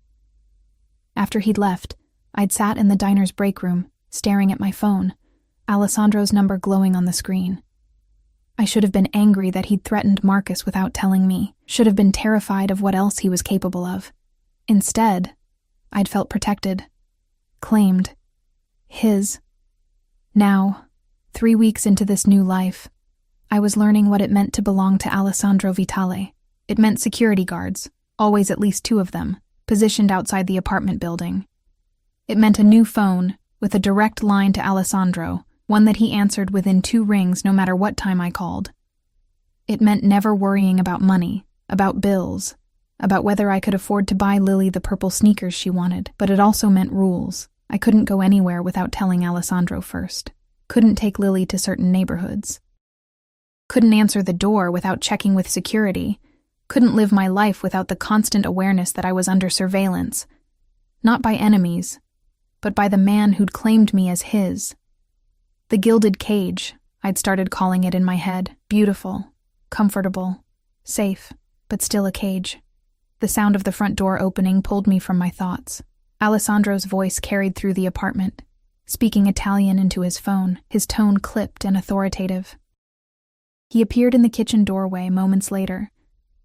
After he'd left, I'd sat in the diner's break room, staring at my phone, Alessandro's number glowing on the screen. I should have been angry that he'd threatened Marcus without telling me, should have been terrified of what else he was capable of. Instead, I'd felt protected, claimed, his. Now, 3 weeks into this new life, I was learning what it meant to belong to Alessandro Vitale. It meant security guards, always at least 2 of them, positioned outside the apartment building. It meant a new phone, with a direct line to Alessandro, one that he answered within 2 rings no matter what time I called. It meant never worrying about money, about bills, about whether I could afford to buy Lily the purple sneakers she wanted, but it also meant rules. I couldn't go anywhere without telling Alessandro first. Couldn't take Lily to certain neighborhoods. Couldn't answer the door without checking with security. Couldn't live my life without the constant awareness that I was under surveillance. Not by enemies, but by the man who'd claimed me as his. The gilded cage, I'd started calling it in my head. Beautiful, comfortable, safe, but still a cage. The sound of the front door opening pulled me from my thoughts. Alessandro's voice carried through the apartment, speaking Italian into his phone, his tone clipped and authoritative. He appeared in the kitchen doorway moments later,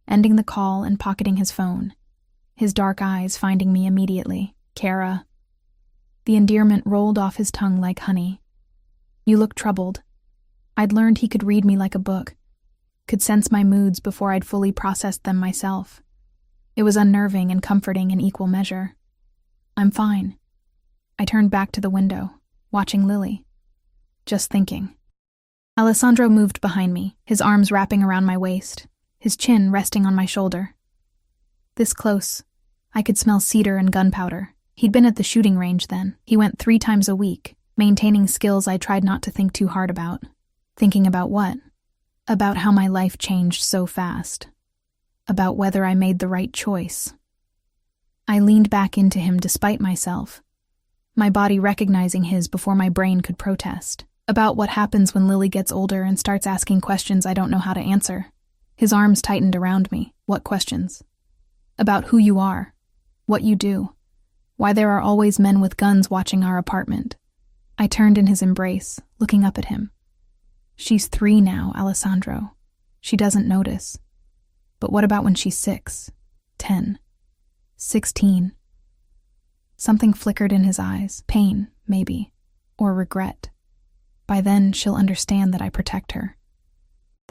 ending the call and pocketing his phone, his dark eyes finding me immediately. "Kara." The endearment rolled off his tongue like honey. "You look troubled." I'd learned he could read me like a book, could sense my moods before I'd fully processed them myself. It was unnerving and comforting in equal measure. "I'm fine." I turned back to the window, watching Lily. Just thinking. Alessandro moved behind me, his arms wrapping around my waist, his chin resting on my shoulder. This close, I could smell cedar and gunpowder. He'd been at the shooting range then. He went 3 times a week, maintaining skills I tried not to think too hard about. Thinking about what? About how my life changed so fast. About whether I made the right choice. I leaned back into him despite myself, my body recognizing his before my brain could protest. About what happens when Lily gets older and starts asking questions I don't know how to answer. His arms tightened around me. What questions? About who you are, what you do, why there are always men with guns watching our apartment. I turned in his embrace, looking up at him. "She's 3 now, Alessandro. She doesn't notice. But what about when she's 6, 10, 16? Something flickered in his eyes, pain, maybe, or regret. By then, she'll understand that I protect her.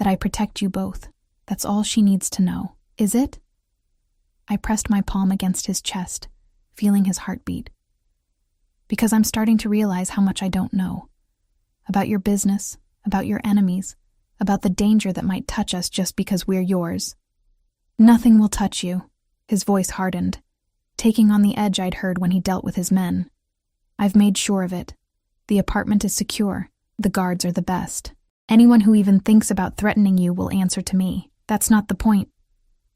That I protect you both. That's all she needs to know. Is it? I pressed my palm against his chest, feeling his heartbeat. Because I'm starting to realize how much I don't know. About your business, about your enemies, about the danger that might touch us just because we're yours. Nothing will touch you. His voice hardened, taking on the edge I'd heard when he dealt with his men. I've made sure of it. The apartment is secure. The guards are the best. Anyone who even thinks about threatening you will answer to me. That's not the point.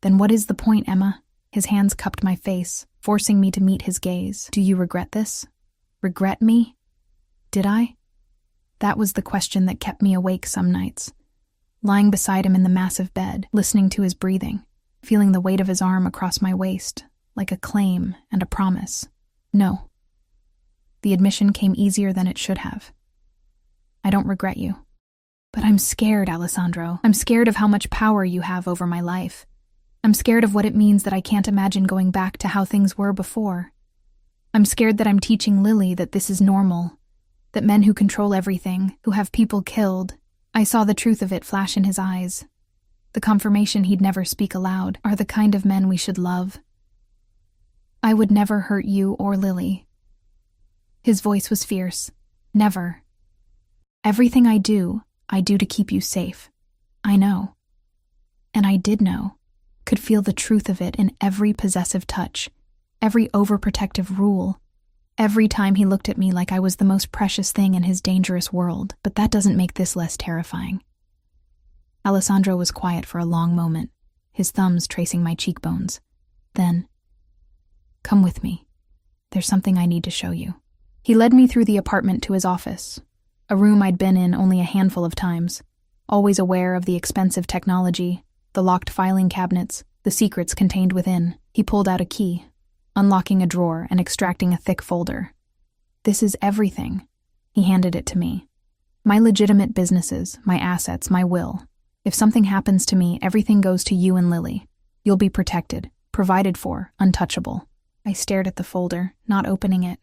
Then what is the point, Emma? His hands cupped my face, forcing me to meet his gaze. Do you regret this? Regret me? Did I? That was the question that kept me awake some nights. Lying beside him in the massive bed, listening to his breathing, feeling the weight of his arm across my waist, like a claim and a promise. No. The admission came easier than it should have. I don't regret you. But I'm scared, Alessandro. I'm scared of how much power you have over my life. I'm scared of what it means that I can't imagine going back to how things were before. I'm scared that I'm teaching Lily that this is normal, that men who control everything, who have people killed. I saw the truth of it flash in his eyes. The confirmation he'd never speak aloud, are the kind of men we should love. I would never hurt you or Lily. His voice was fierce. Never. Everything I do to keep you safe. I know. And I did know. Could feel the truth of it in every possessive touch, every overprotective rule, every time he looked at me like I was the most precious thing in his dangerous world. But that doesn't make this less terrifying. Alessandro was quiet for a long moment, his thumbs tracing my cheekbones. Then, come with me. There's something I need to show you. He led me through the apartment to his office, a room I'd been in only a handful of times, always aware of the expensive technology, the locked filing cabinets, the secrets contained within. He pulled out a key, unlocking a drawer and extracting a thick folder. This is everything. He handed it to me. My legitimate businesses, my assets, my will. If something happens to me, everything goes to you and Lily. You'll be protected, provided for, untouchable. I stared at the folder, not opening it.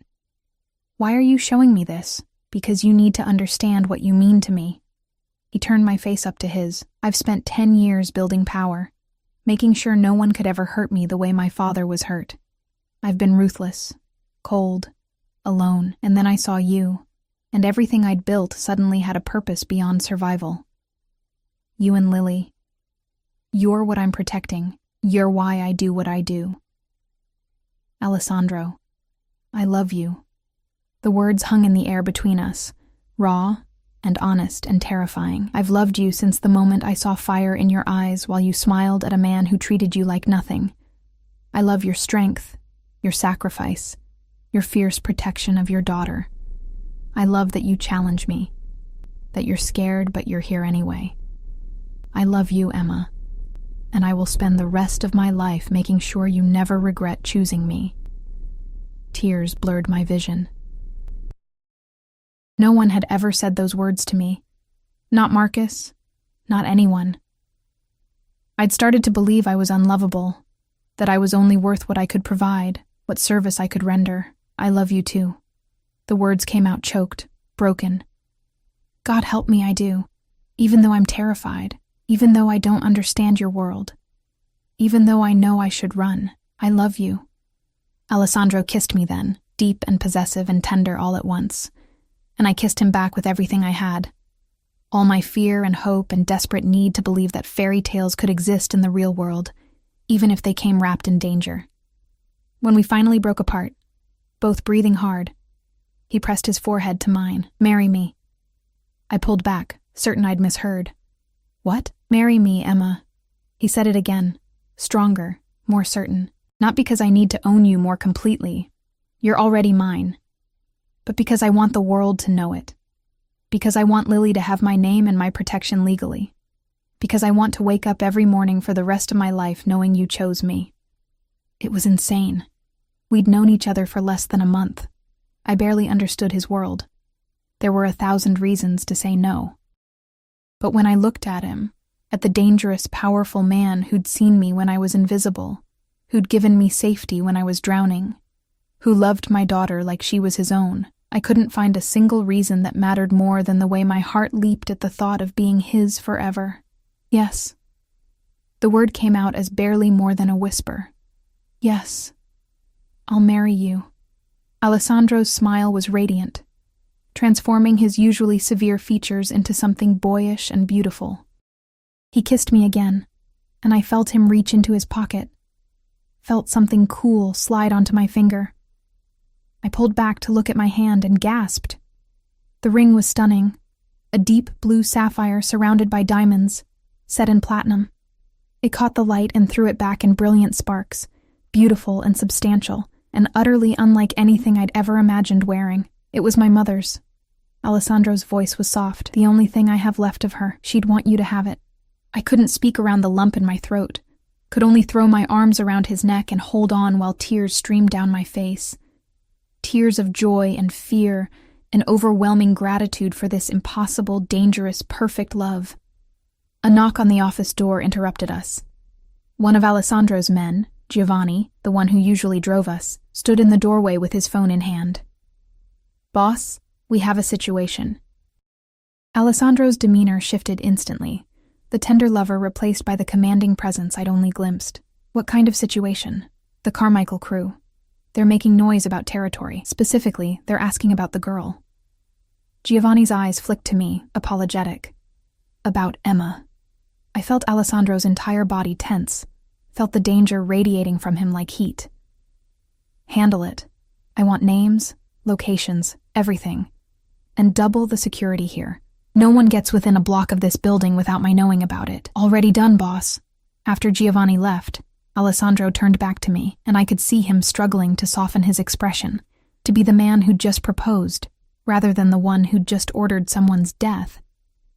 Why are you showing me this? Because you need to understand what you mean to me. He turned my face up to his. I've spent 10 years building power, making sure no one could ever hurt me the way my father was hurt. I've been ruthless, cold, alone, and then I saw you, and everything I'd built suddenly had a purpose beyond survival. You and Lily. You're what I'm protecting. You're why I do what I do. Alessandro, I love you. The words hung in the air between us, raw and honest and terrifying. I've loved you since the moment I saw fire in your eyes while you smiled at a man who treated you like nothing. I love your strength, your sacrifice, your fierce protection of your daughter. I love that you challenge me, that you're scared but you're here anyway. I love you, Emma, and I will spend the rest of my life making sure you never regret choosing me. Tears blurred my vision. No one had ever said those words to me. Not Marcus, not anyone. I'd started to believe I was unlovable, that I was only worth what I could provide, what service I could render. I love you too. The words came out choked, broken. God help me, I do. Even though I'm terrified, even though I don't understand your world, even though I know I should run, I love you. Alessandro kissed me then, deep and possessive and tender all at once. And I kissed him back with everything I had. All my fear and hope and desperate need to believe that fairy tales could exist in the real world, even if they came wrapped in danger. When we finally broke apart, both breathing hard, he pressed his forehead to mine. Marry me. I pulled back, certain I'd misheard. What? Marry me, Emma. He said it again, stronger, more certain. Not because I need to own you more completely. You're already mine. But because I want the world to know it. Because I want Lily to have my name and my protection legally. Because I want to wake up every morning for the rest of my life knowing you chose me. It was insane. We'd known each other for less than a month. I barely understood his world. There were 1,000 reasons to say no. But when I looked at him, at the dangerous, powerful man who'd seen me when I was invisible, who'd given me safety when I was drowning, who loved my daughter like she was his own, I couldn't find a single reason that mattered more than the way my heart leaped at the thought of being his forever. Yes. The word came out as barely more than a whisper. Yes. I'll marry you. Alessandro's smile was radiant, transforming his usually severe features into something boyish and beautiful. He kissed me again, and I felt him reach into his pocket, felt something cool slide onto my finger. I pulled back to look at my hand and gasped. The ring was stunning, a deep blue sapphire surrounded by diamonds, set in platinum. It caught the light and threw it back in brilliant sparks, beautiful and substantial, and utterly unlike anything I'd ever imagined wearing. It was my mother's. Alessandro's voice was soft. The only thing I have left of her. She'd want you to have it. I couldn't speak around the lump in my throat, could only throw my arms around his neck and hold on while tears streamed down my face. Tears of joy and fear, and overwhelming gratitude for this impossible, dangerous, perfect love. A knock on the office door interrupted us. One of Alessandro's men, Giovanni, the one who usually drove us, stood in the doorway with his phone in hand. "Boss, we have a situation." Alessandro's demeanor shifted instantly, the tender lover replaced by the commanding presence I'd only glimpsed. "What kind of situation?" "The Carmichael crew. They're making noise about territory. Specifically, they're asking about the girl." Giovanni's eyes flicked to me, apologetic. "About Emma." I felt Alessandro's entire body tense, felt the danger radiating from him like heat. "Handle it. I want names, locations, everything. And double the security here. No one gets within a block of this building without my knowing about it." "Already done, boss." After Giovanni left, Alessandro turned back to me, and I could see him struggling to soften his expression, to be the man who'd just proposed, rather than the one who'd just ordered someone's death.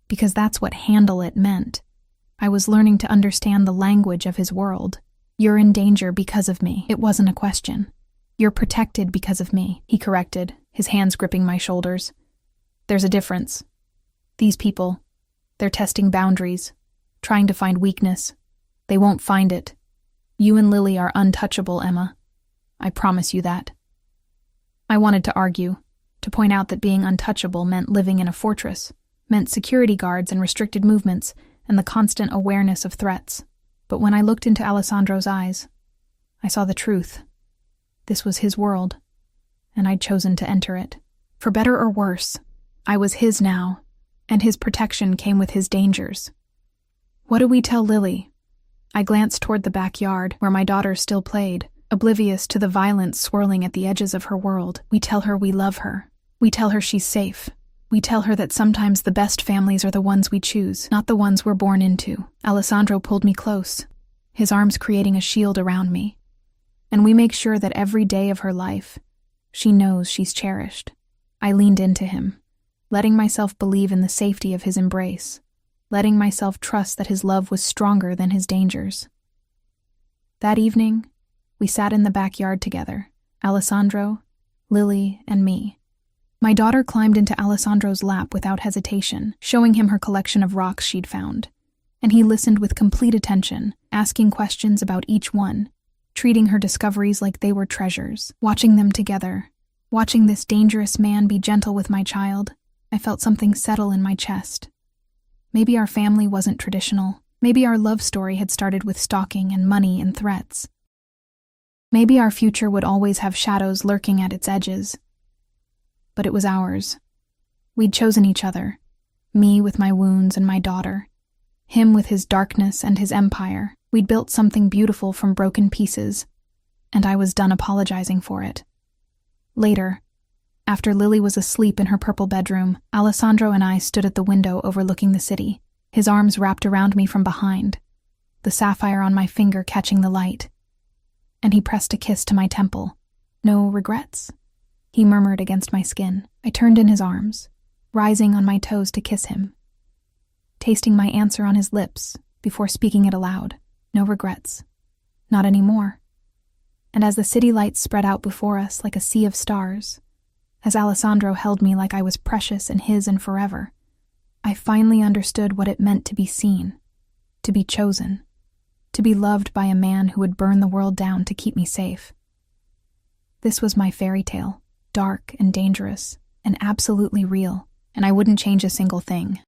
Because that's what "handle it" meant. I was learning to understand the language of his world. "You're in danger because of me." It wasn't a question. "You're protected because of me," he corrected, his hands gripping my shoulders. "There's a difference. These people, they're testing boundaries, trying to find weakness. They won't find it. You and Lily are untouchable, Emma. I promise you that." I wanted to argue, to point out that being untouchable meant living in a fortress, meant security guards and restricted movements, and the constant awareness of threats. But when I looked into Alessandro's eyes, I saw the truth. This was his world, and I'd chosen to enter it. For better or worse, I was his now, and his protection came with his dangers. "What do we tell Lily?" I glanced toward the backyard, where my daughter still played, oblivious to the violence swirling at the edges of her world. "We tell her we love her. We tell her she's safe. We tell her that sometimes the best families are the ones we choose, not the ones we're born into." Alessandro pulled me close, his arms creating a shield around me. "And we make sure that every day of her life, she knows she's cherished." I leaned into him, letting myself believe in the safety of his embrace, letting myself trust that his love was stronger than his dangers. That evening, we sat in the backyard together, Alessandro, Lily, and me. My daughter climbed into Alessandro's lap without hesitation, showing him her collection of rocks she'd found, and he listened with complete attention, asking questions about each one, treating her discoveries like they were treasures. Watching them together, watching this dangerous man be gentle with my child, I felt something settle in my chest. Maybe our family wasn't traditional. Maybe our love story had started with stalking and money and threats. Maybe our future would always have shadows lurking at its edges. But it was ours. We'd chosen each other, me with my wounds and my daughter, him with his darkness and his empire. We'd built something beautiful from broken pieces, and I was done apologizing for it. Later, after Lily was asleep in her purple bedroom, Alessandro and I stood at the window overlooking the city, his arms wrapped around me from behind, the sapphire on my finger catching the light. And he pressed a kiss to my temple. "No regrets?" he murmured against my skin. I turned in his arms, rising on my toes to kiss him, tasting my answer on his lips before speaking it aloud. No regrets. Not anymore. And as the city lights spread out before us like a sea of stars, as Alessandro held me like I was precious and his and forever, I finally understood what it meant to be seen, to be chosen, to be loved by a man who would burn the world down to keep me safe. This was my fairy tale. Dark and dangerous, and absolutely real, and I wouldn't change a single thing.